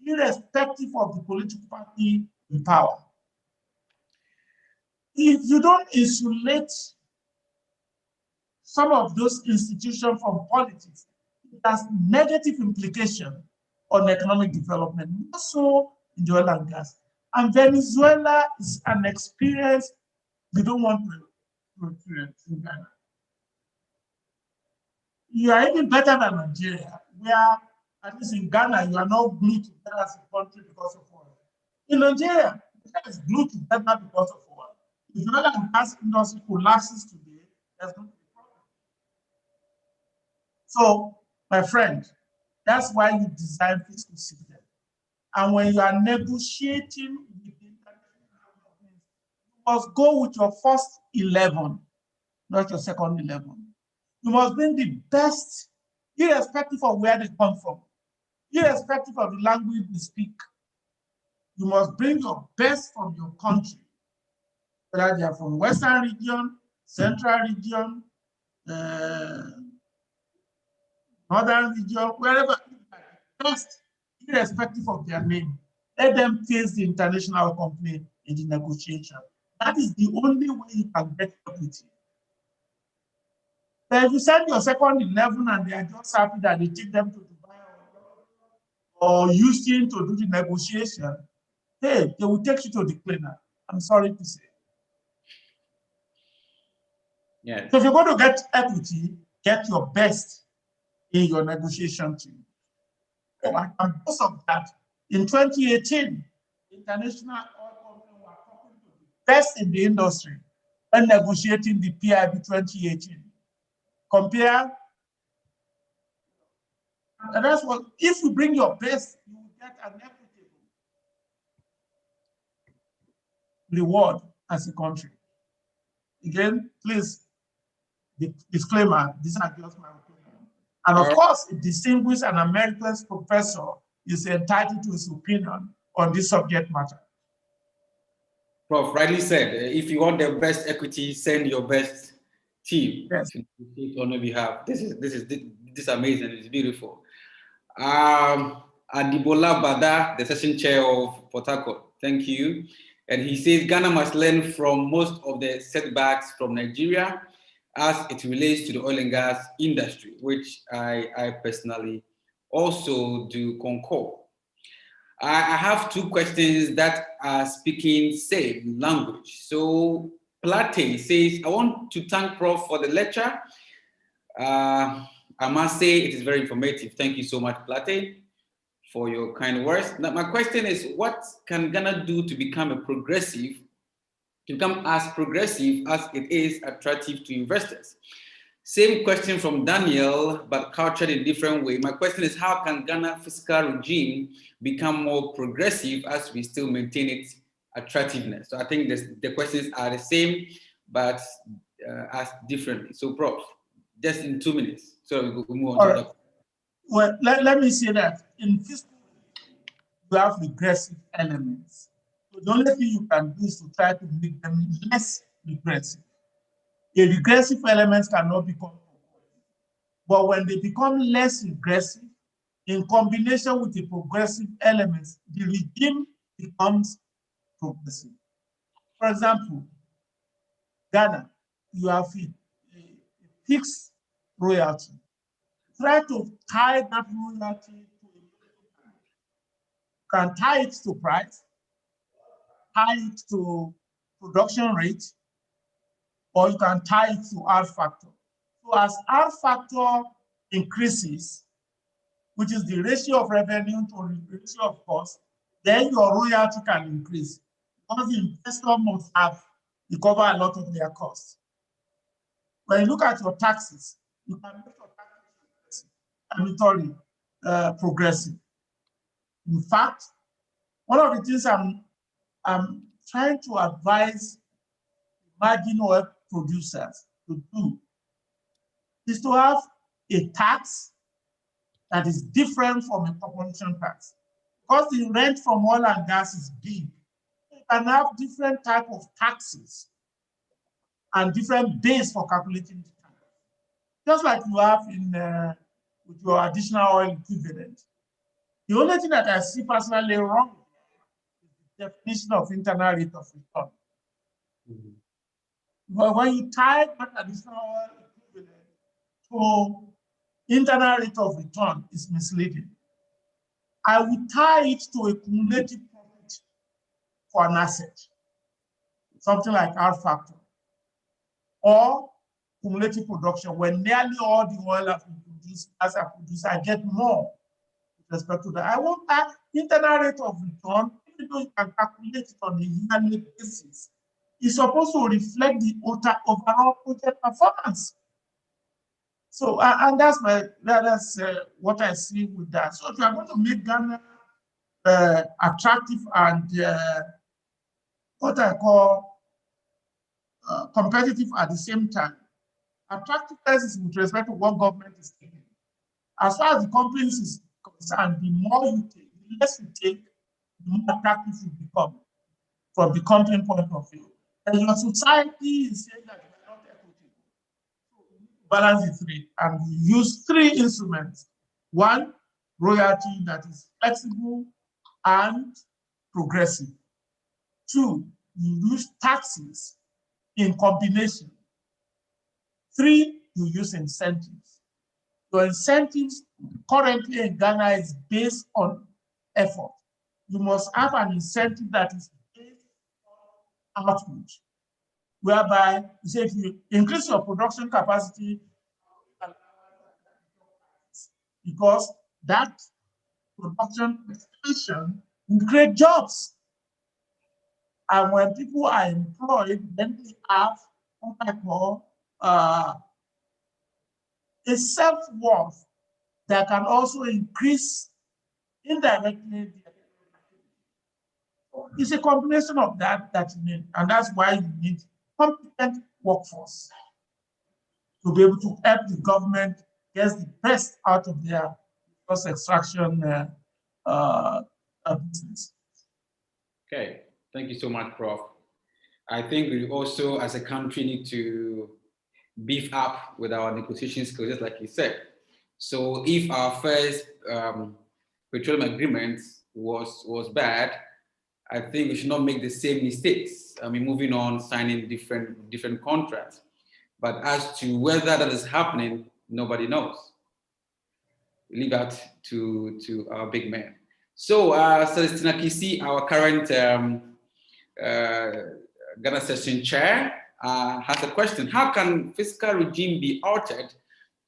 irrespective of the political party in power. If you don't insulate some of those institutions from politics, it has negative implication on economic development, more so in the oil and gas. And Venezuela is an experience we don't want to experience in Ghana. You are even better than Nigeria, where at least in Ghana, you are not glued together as a country because of oil. In Nigeria, Nigeria is glued together because of oil. If the oil and gas industry collapses today, There's going to be a problem. So, my friend, that's why you design fiscal system. And when you are negotiating with the international government, you must go with your first 11, not your second 11. You must bring the best, irrespective of where they come from, irrespective of the language they speak. You must bring your best from your country, whether they are from Western region, Central region, Northern region, wherever, best, irrespective of their name. Let them face the international complaint in the negotiation. That is the only way you can get equity. But if you send your second 11 and they are just happy that they take them to Dubai or Houston to do the negotiation, hey, they will take you to the cleaner. I'm sorry to say. Yeah. So if you're going to get equity, get your best in your negotiation team. And because of that, in 2018, international oil companies were talking to the best in the industry when negotiating the PIB 2018. Compare, and that's what, if you bring your best, you will get an equitable reward as a country. Again, please, the disclaimer, these are just my opinion. And of course, a distinguished and American professor is entitled to his opinion on this subject matter. Prof, rightly said, if you want the best equity, send your best team Yes. to negotiate on your behalf. This is amazing. It's beautiful. Adibola Bada, the session chair of Port Harcourt. Thank you. And he says Ghana must learn from most of the setbacks from Nigeria as it relates to the oil and gas industry, which I personally also do concur. I have two questions that are speaking same language. So Plate says, I want to thank Prof for the lecture. I must say it is very informative. Thank you so much, Plate, for your kind words. Now, my question is, what can Ghana do to become as progressive as it is attractive to investors? Same question from Daniel, but couched in a different way. My question is, how can Ghana fiscal regime become more progressive as we still maintain its attractiveness? So I think the questions are the same, but asked differently. So, Prof, just in 2 minutes, so we move on to that. Well, let me say that in fiscal, you have regressive elements. So the only thing you can do is to try to make them less regressive. The regressive elements cannot become progressive. But when they become less regressive, in combination with the progressive elements, the regime becomes progressive. For example, Ghana, you have a fixed royalty. Try to tie that royalty to can tie it to price, tie it to production rate, or you can tie it to R factor. So as R factor increases, which is the ratio of revenue to the ratio of cost, then your royalty can increase because the investor must have recover a lot of their costs. When you look at your taxes, you can make your taxes progressive. In fact, one of the things I'm trying to advise margin oil producers to do is to have a tax that is different from a corporation tax. Because the rent from oil and gas is big, you can have different type of taxes and different base for calculating the tax. Just like you have in with your additional oil equivalent. The only thing that I see personally wrong is the definition of internal rate of return. Mm-hmm. But when you tie that additional oil equivalent to internal rate of return, it's misleading. I would tie it to a cumulative profit for an asset, something like R factor, or cumulative production, when nearly all the oil has been produced, as I produce, I get more with respect to that. I want that internal rate of return, even though you can calculate it on a yearly basis, is supposed to reflect the overall project performance. So, and that's what I see with that. So, if you are going to make Ghana attractive and what I call competitive at the same time, attractiveness is with respect to what government is taking. As far as the companies is concerned, the more you take, the less you take, the more attractive you become from the company point of view. And your society is saying that we are not equitable. So we need to balance the three, and we use three instruments. One, royalty that is flexible and progressive. Two, you use taxes in combination. Three, you use incentives. Your incentives currently in Ghana is based on effort. You must have an incentive that is based on output, whereby you say if you increase your production capacity, because that production expansion will create jobs. And when people are employed, then they have what I call a self-worth that can also increase indirectly. It's a combination of that you need, and that's why you need competent workforce to be able to help the government get the best out of their resource extraction business. Okay, thank you so much, Prof. I think we also, as a country, need to beef up with our negotiation skills, just like you said. So if our first petroleum agreement was bad, I think we should not make the same mistakes. I mean, moving on, signing different contracts. But as to whether that is happening, nobody knows. We leave that to our big man. So, Celestina Kisi, our current Ghana session chair, has a question. How can fiscal regime be altered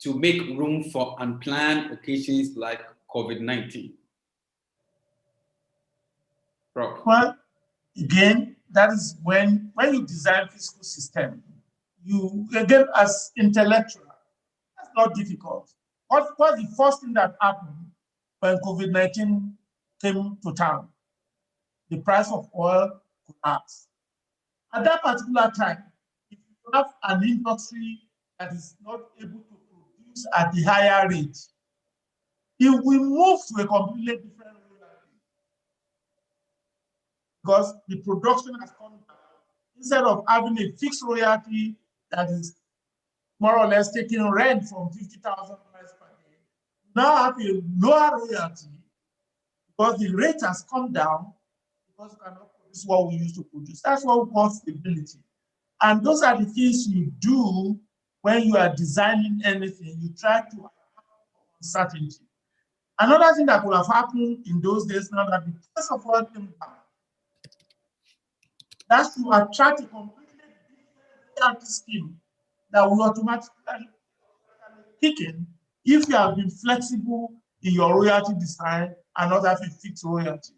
to make room for unplanned occasions like COVID-19? Prof. Well, again, that is when you design fiscal system, you, again, as intellectual, that's not difficult. What was the first thing that happened when COVID-19 came to town? The price of oil collapsed. At that particular time, if you have an industry that is not able to produce at the higher rate, it will move to a completely different royalty because the production has come down. Instead of having a fixed royalty that is more or less taking rent from 50,000 per day, now have a lower royalty because the rate has come down because you cannot produce what we used to produce. That's what we call stability. And those are the things you do when you are designing anything. You try to account for uncertainty. Another thing that would have happened in those days, now that the price of oil came down, that's to attract a completely different royalty scheme that will automatically kick in if you have been flexible in your royalty design and not have a fixed royalty.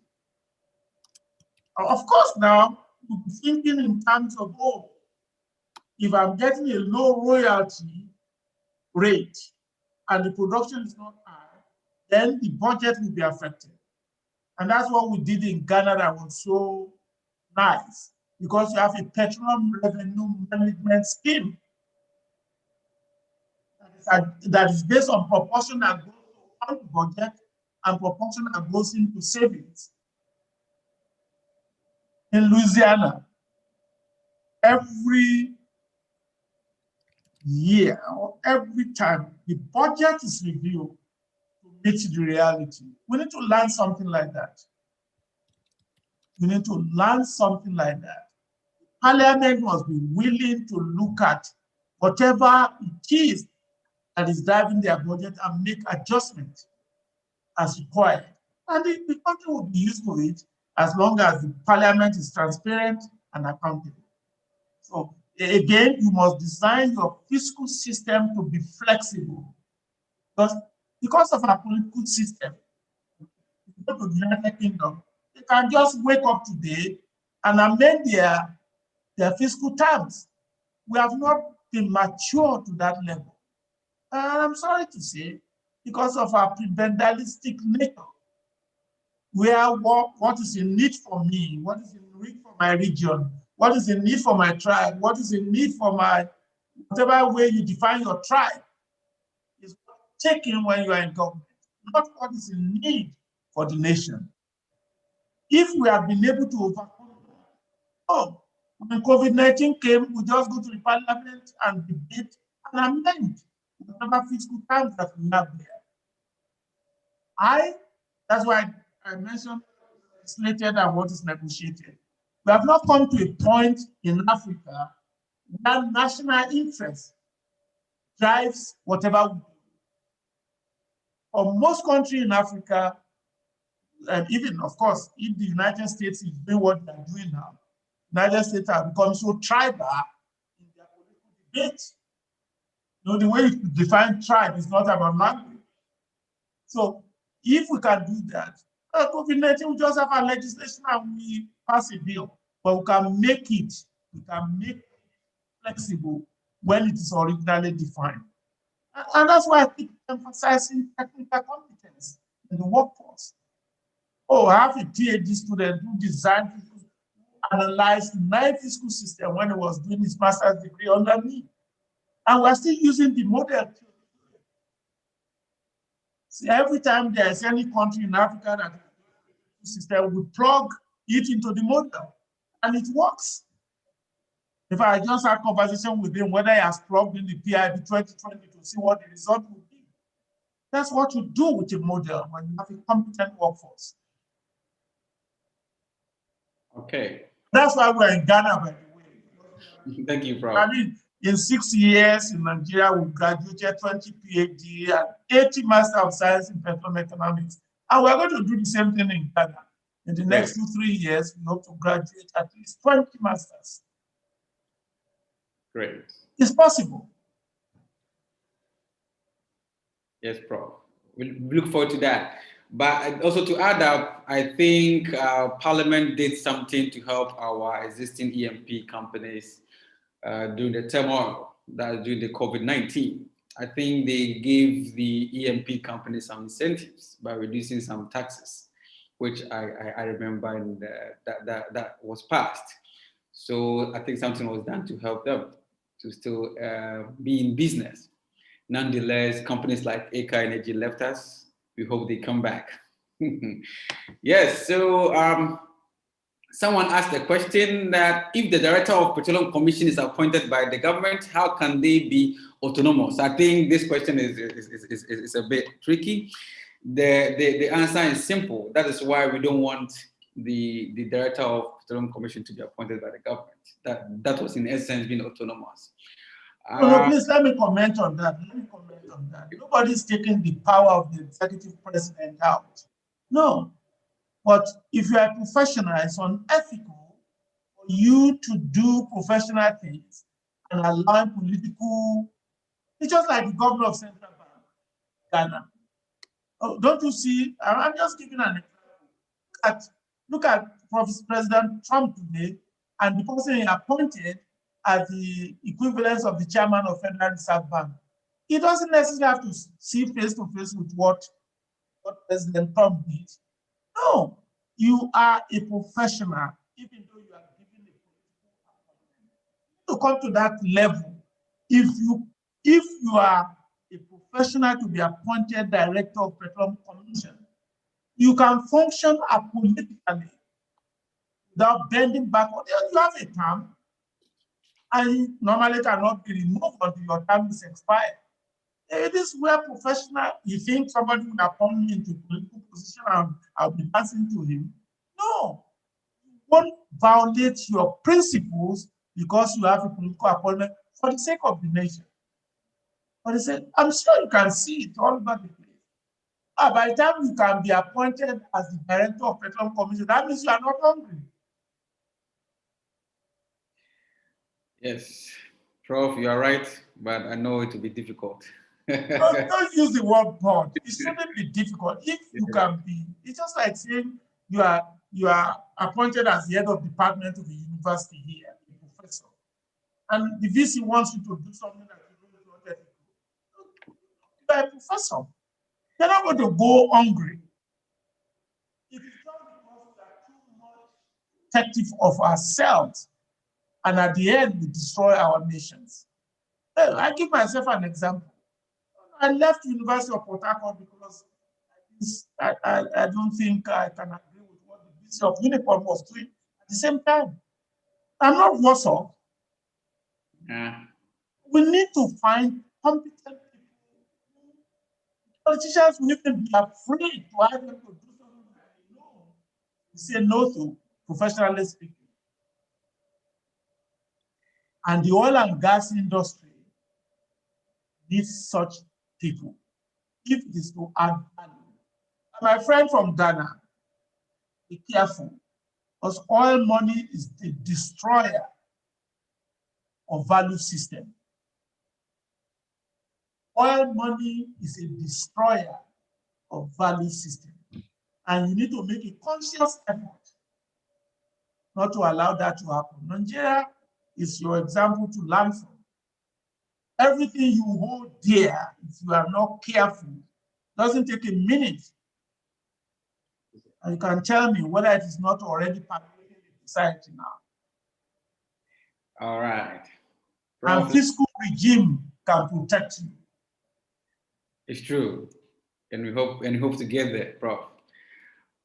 Of course, now you'll be thinking in terms of, oh, if I'm getting a low royalty rate and the production is not high, then the budget will be affected. And that's what we did in Ghana that was so nice, because you have a petroleum revenue management scheme that is based on proportion that goes to the budget and proportion that goes into savings. In Louisiana, every year or every time the budget is reviewed to meet the reality. We need to learn something like that. We need to learn something like that. Parliament must be willing to look at whatever it is that is driving their budget and make adjustments as required. And the country will be used to it as long as the parliament is transparent and accountable. So again, you must design your fiscal system to be flexible. Because of our political system, if you go to the United Kingdom, they can just wake up today and amend their their fiscal terms. We have not been mature to that level. And I'm sorry to say, because of our prebendalistic nature, where what is in need for me, what is in need for my region, what is in need for my tribe, what is in need for my, whatever way you define your tribe, is taken when you are in government, not what is in need for the nation. If we have been able to overcome that, when COVID-19 came, we just go to the parliament and debate and amend whatever fiscal terms that we have there. That's why I mentioned slated and what is negotiated. We have not come to a point in Africa where national interest drives whatever we do. For most countries in Africa, and even, of course, if the United States is doing what they're doing now, United States have become so tribal in their political debates. You know, the way you define tribe is not about language. So if we can do that, COVID-19 will just have a legislation and we pass a bill, but we can make it flexible when it is originally defined. And that's why I keep emphasizing technical competence in the workforce. I have a PhD student who designed, analyzed my fiscal system when he was doing his master's degree under me. And we're still using the model. See, every time there is any country in Africa that system, we plug it into the model and it works. If I just had a conversation with him whether he has plugged in the PIB 2020 to see what the result would be. That's what you do with a model when you have a competent workforce. Okay. That's why we're in Ghana, by the way. Thank you, Prof. I mean, in 6 years in Nigeria, we graduated 20 PhD and 80 Master of Science in Petroleum Economics. And we're going to do the same thing in Ghana. In the next 2-3 years, we hope to graduate at least 20 masters. Great. It's possible. Yes, Prof. We look forward to that. But also to add up, I think Parliament did something to help our existing EMP companies during the turmoil that during the COVID-19. I think they gave the EMP companies some incentives by reducing some taxes, which I remember in that was passed. So I think something was done to help them to still be in business. Nonetheless, companies like Eka Energy left us. We hope they come back. Yes, so someone asked a question that if the Director of Petroleum Commission is appointed by the government, how can they be autonomous? I think this question is a bit tricky. The answer is simple. That is why we don't want the Director of Petroleum Commission to be appointed by the government. That was in essence being autonomous. No, please let me comment on that. Nobody's taking the power of the executive president out. No. But if you are a professional, it's unethical for you to do professional things and allow political. It's just like the governor of Central Bank, Ghana. Don't you see? I'm just giving an example. Look at President Trump today and the person he appointed as the equivalence of the chairman of Federal Reserve Bank. He doesn't necessarily have to see face to face with what President Trump did. No, you are a professional, even though you are given a political appointment. To come to that level, if you are a professional to be appointed Director of Petroleum Commission, you can function apolitically without bending backward. You have a term, and you normally cannot be removed until your term is expired. It is where professional, you think somebody will appoint me into a political position and I'll be dancing to him. No, you won't violate your principles because you have a political appointment for the sake of the nation. But I'm sure you can see it all over the place. By the time you can be appointed as the Director of Petroleum Commission, that means you are not hungry. Yes, Prof, you are right, but I know it will be difficult. Don't use the word bored. It shouldn't be difficult. If you can be, it's just like saying you are appointed as the head of department of the university here, a professor, and the VC wants you to do something that you don't want to do. You're a professor. You're not going to go hungry. If it's not because we are too much protective of ourselves, and at the end, we destroy our nations. Well, I give myself an example. I left University of Port Harcourt because I don't think I can agree with what the VC of Uniform was doing at the same time. I'm not Warsaw. We need to find competent people. Politicians will even be afraid to ask them to do something that they know. We say no to, professionally speaking. And the oil and gas industry needs such people if it is to add value. And my friend from Ghana, be careful, because oil money is the destroyer of value system. Oil money is a destroyer of value system. And you need to make a conscious effort not to allow that to happen. Nigeria is your example to learn from. Everything you hold dear, if you are not careful, doesn't take a minute. And you can tell me whether it is not already permeating the society now. All right. And fiscal regime can protect you. It's true. And we hope to get there, Prof.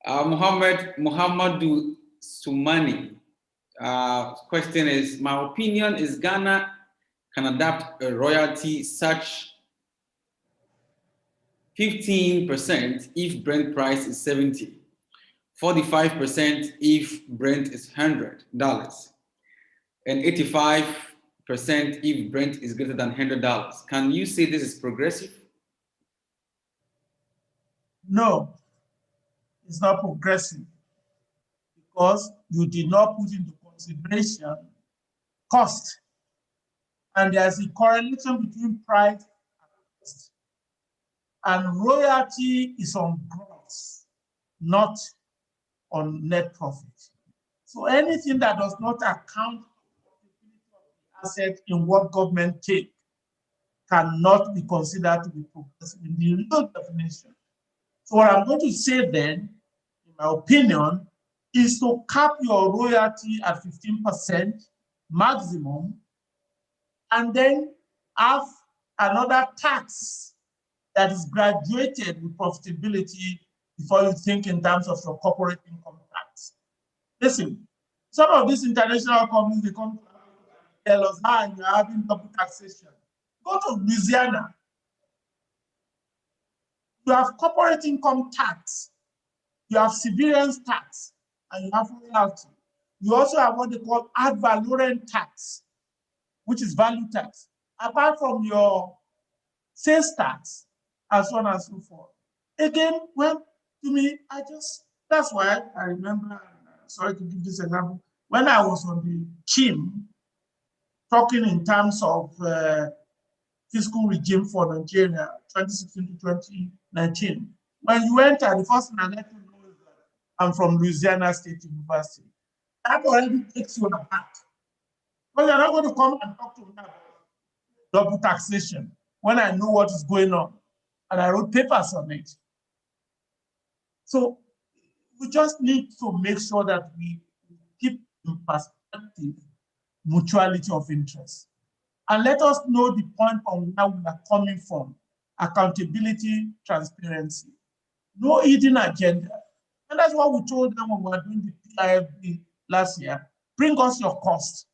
Muhammadu Sumani. Question is, my opinion is Ghana can adapt a royalty such 15% if Brent price is 70, 45% if Brent is $100, and 85% if Brent is greater than $100. Can you say this is progressive? No, it's not progressive because you did not put into consideration cost. And there's a correlation between price and cost. And royalty is on gross, not on net profit. So anything that does not account for the asset in what government take cannot be considered to be progressive in the real definition. So what I'm going to say then, in my opinion, is to cap your royalty at 15% maximum, and then have another tax that is graduated with profitability before you think in terms of your corporate income tax. Listen, some of these international companies, they come to tell us, you're having double taxation. Go to Louisiana. You have corporate income tax, you have severance tax, and you have royalty. You also have what they call ad valorem tax, which is value tax, apart from your sales tax, and so on and so forth. Again, well, to me, that's why I remember, sorry to give this example, when I was on the team talking in terms of fiscal regime for Nigeria, 2016 to 2019. When you enter, the first thing I let you know is that I'm from Louisiana State University. That already takes you aback. Because you're not going to come and talk to me about double taxation when I know what is going on. And I wrote papers on it. So we just need to make sure that we keep in perspective mutuality of interest. And let us know the point on where we are coming from. Accountability, transparency. No hidden agenda. And that's what we told them when we were doing the PIFB last year. Bring us your cost.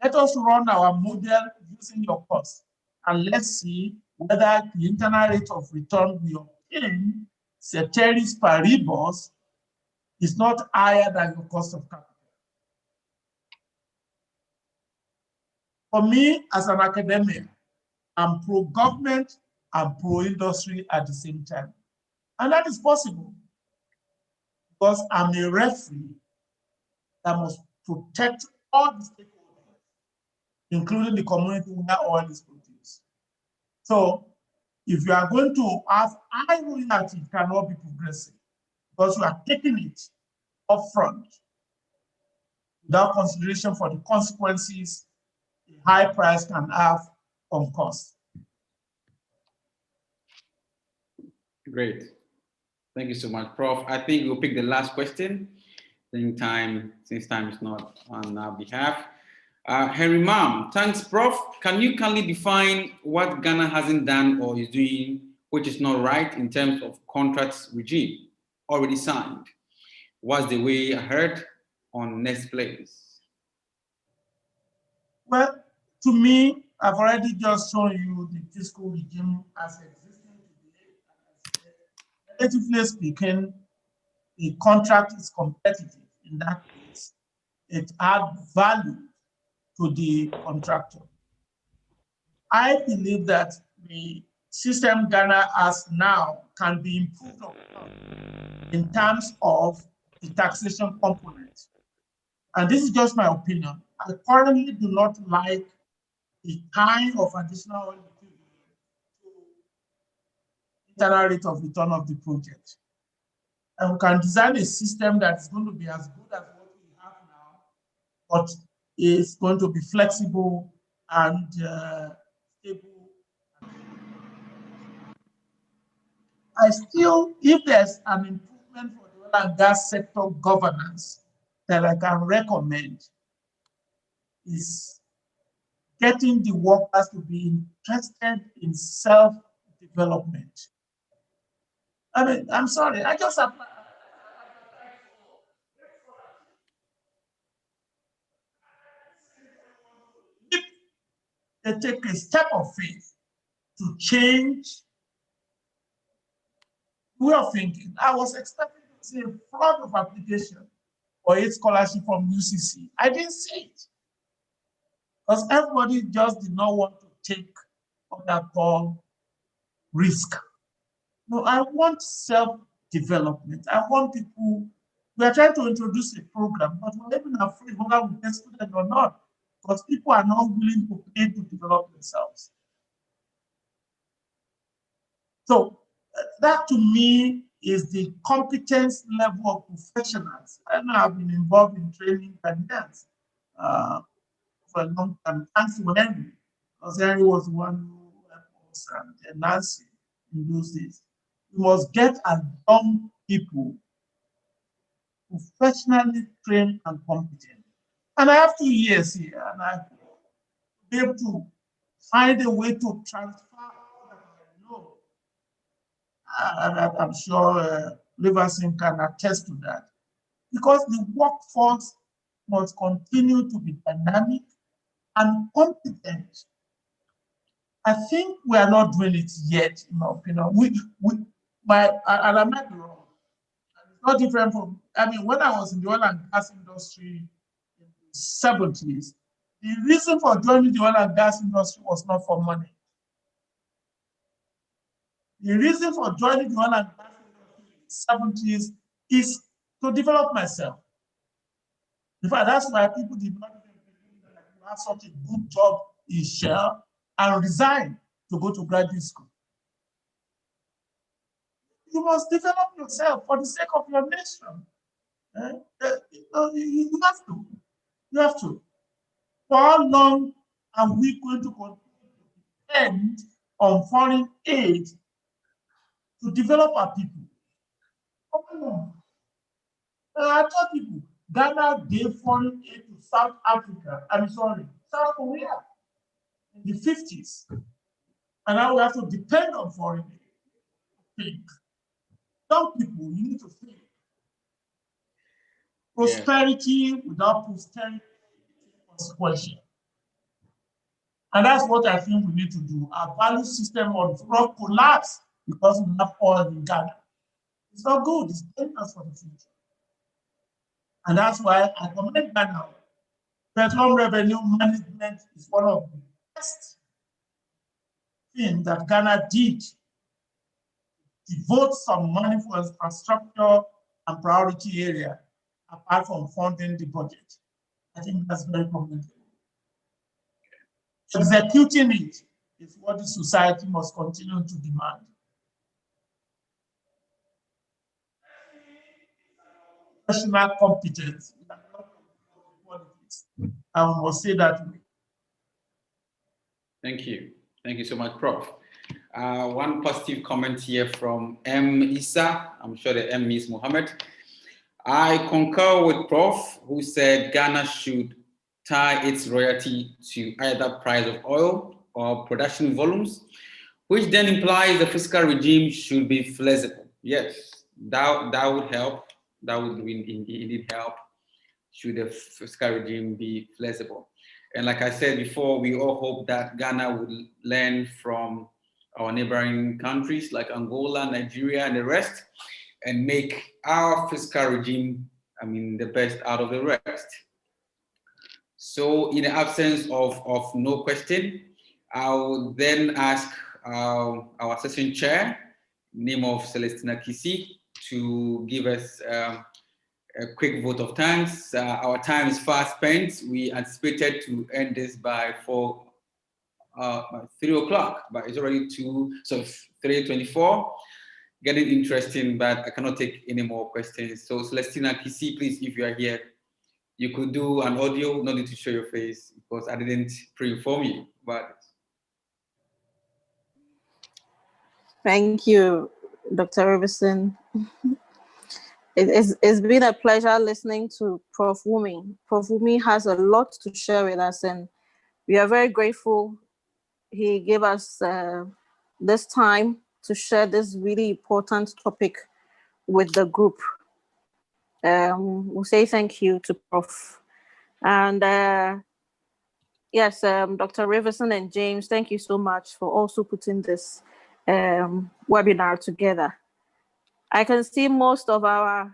Let us run our model using your cost. And let's see whether the internal rate of return we obtain, ceteris paribus, is not higher than your cost of capital. For me, as an academic, I'm pro-government and pro-industry at the same time. And that is possible because I'm a referee that must protect all the stakeholders, including the community where oil is produced. So if you are going to have high royalty, it cannot be progressive because you are taking it upfront without consideration for the consequences a high price can have on cost. Great. Thank you so much, Prof. I think we'll pick the last question. Since time is not on our behalf. Henry Mam, thanks, Prof. Can you kindly define what Ghana hasn't done or is doing, which is not right in terms of contracts regime already signed? What's the way ahead on next place? Well, to me, I've already just shown you the fiscal regime as existing today. Relatively speaking, a contract is competitive. In that case, it adds value to the contractor. I believe that the system Ghana has now can be improved upon in terms of the taxation component. And this is just my opinion. I currently do not like the kind of additional equivalent to internal rate of return of the project. And we can design a system that is going to be as good as what we have now, but is going to be flexible and stable. I still, if there's an improvement for the oil and gas sector governance that I can recommend, is getting the workers to be interested in self-development. I mean, I'm sorry, I just apply. If they take a step of faith to change the way of thinking, I was expecting to see a flood of application for a scholarship from UCC. I didn't see it because everybody just did not want to take what I call risk. No, I want self-development. I want people, we are trying to introduce a program, but we're even afraid whether we get students or not, because people are not willing to pay to develop themselves. So that to me is the competence level of professionals. And I've been involved in training Ghanaians for a long time. Thanks to Henry, because Henry was the one who helped us and Nancy in those days. We must get young people professionally trained and competent. And I have 2 years here, and I will be able to find a way to transfer all that I know. And I'm sure Riverson can attest to that. Because the workforce must continue to be dynamic and competent. I think we are not doing it yet, in my opinion. And I might be wrong. It's not different from, I mean, when I was in the oil and gas industry in the 70s, the reason for joining the oil and gas industry was not for money. The reason for joining the oil and gas industry in the 70s is to develop myself. In fact, that's why people did not even believe that you have such a good job in Shell and resign to go to graduate school. You must develop yourself for the sake of your nation. You have to. You have to. For how long are we going to continue to depend on foreign aid to develop our people? Come on. I tell people, Ghana gave foreign aid to South Africa, South Korea in the 50s. And now we have to depend on foreign aid. Think. Young people, you need to think. Prosperity without posterity is consequential. And that's what I think we need to do. Our value system will not collapse because we have oil in Ghana. It's not good. It's dangerous for the future. And that's why I commend Ghana. Petroleum revenue management is one of the best things that Ghana did. Devote some money for infrastructure and priority area, apart from funding the budget. I think that's very commendable. Executing it is what the society must continue to demand. Professional competence. I must say that way. Thank you. Thank you so much, Prof. One positive comment here from M. Issa. I'm sure the M is Mohammed. I concur with Prof, who said Ghana should tie its royalty to either price of oil or production volumes, which then implies the fiscal regime should be flexible. Yes, that would help. That would indeed help should the fiscal regime be flexible. And like I said before, we all hope that Ghana would learn from our neighboring countries like Angola, Nigeria, and the rest, and make our fiscal regime, the best out of the rest. So in the absence of no question, I'll then ask our session chair, name of Celestina Kisi, to give us a quick vote of thanks. Our time is fast spent. We anticipated to end this by 3 o'clock, but it's already 3:24. Getting interesting, but I cannot take any more questions. So Celestina Kisi, please, if you are here, you could do an audio, no need to show your face because I didn't pre-inform you about it. Thank you, Dr. Riverson. It's been a pleasure listening to Prof. Wumi. Prof. Wumi has a lot to share with us, and we are very grateful he gave us this time to share this really important topic with the group. We'll say thank you to Prof. And yes, Dr. Riverson and James, thank you so much for also putting this webinar together. I can see most of our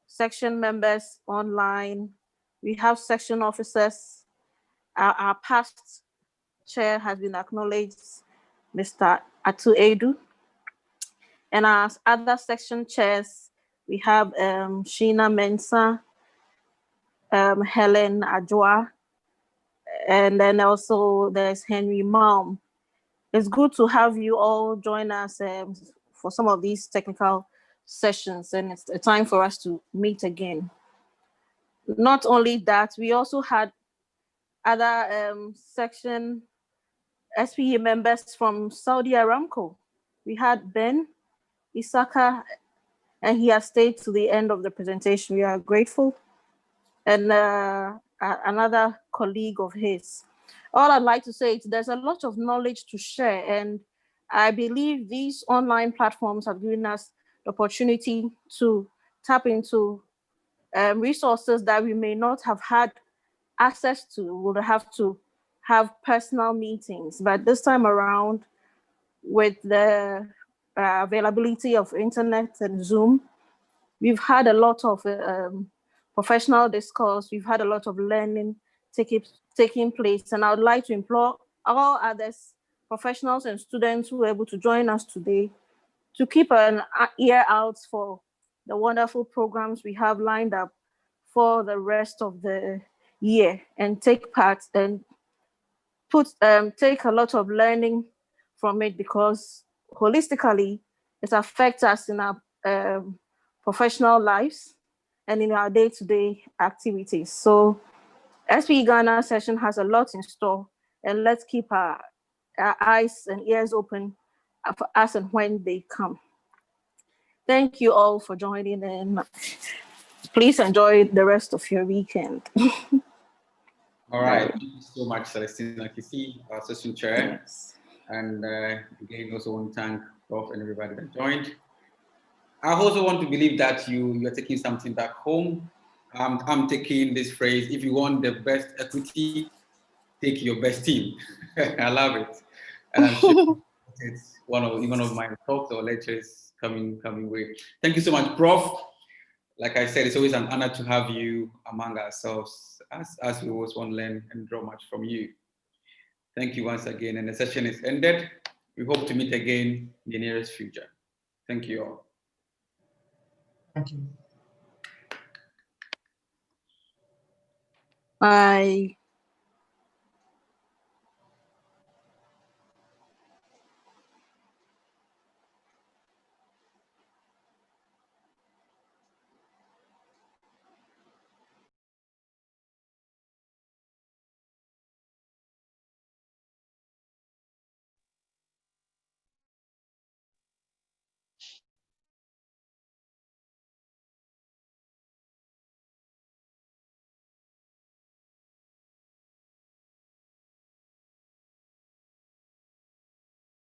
section members online. We have section officers. Our past chair has been acknowledged, Mr. Atu Edu. And our other section chairs, we have Sheena Mensah, Helen Adjoa, and then also there's Henry Malm. It's good to have you all join us for some of these technical sessions, and it's a time for us to meet again. Not only that, we also had other section SPE members from Saudi Aramco. We had Ben Isaka, and he has stayed to the end of the presentation. We are grateful. And another colleague of his. All I'd like to say is there's a lot of knowledge to share, and I believe these online platforms have given us the opportunity to tap into resources that we may not have had access to. We'll have to have personal meetings, but this time around, with the availability of internet and Zoom, we've had a lot of professional discourse. We've had a lot of learning taking place, and I would like to implore all others, professionals and students who were able to join us today, to keep an ear out for the wonderful programs we have lined up for the rest of the year, and take part and take a lot of learning from it, because holistically it affects us in our professional lives and in our day-to-day activities. So SPE Ghana session has a lot in store, and let's keep our eyes and ears open for us and when they come. Thank you all for joining, and please enjoy the rest of your weekend. All right, thank you so much, Celestina Kisi, our session chair. Yes. And again, also want to thank Prof and everybody that joined. I also want to believe that you are taking something back home. I'm taking this phrase: if you want the best equity, take your best team. I love it, and I'm sure it's one of my talks or lectures coming way. Thank you so much, Prof. Like I said, it's always an honor to have you among ourselves, as we always want to learn and draw much from you. Thank you once again, and the session is ended. We hope to meet again in the nearest future. Thank you all. Thank you. Bye.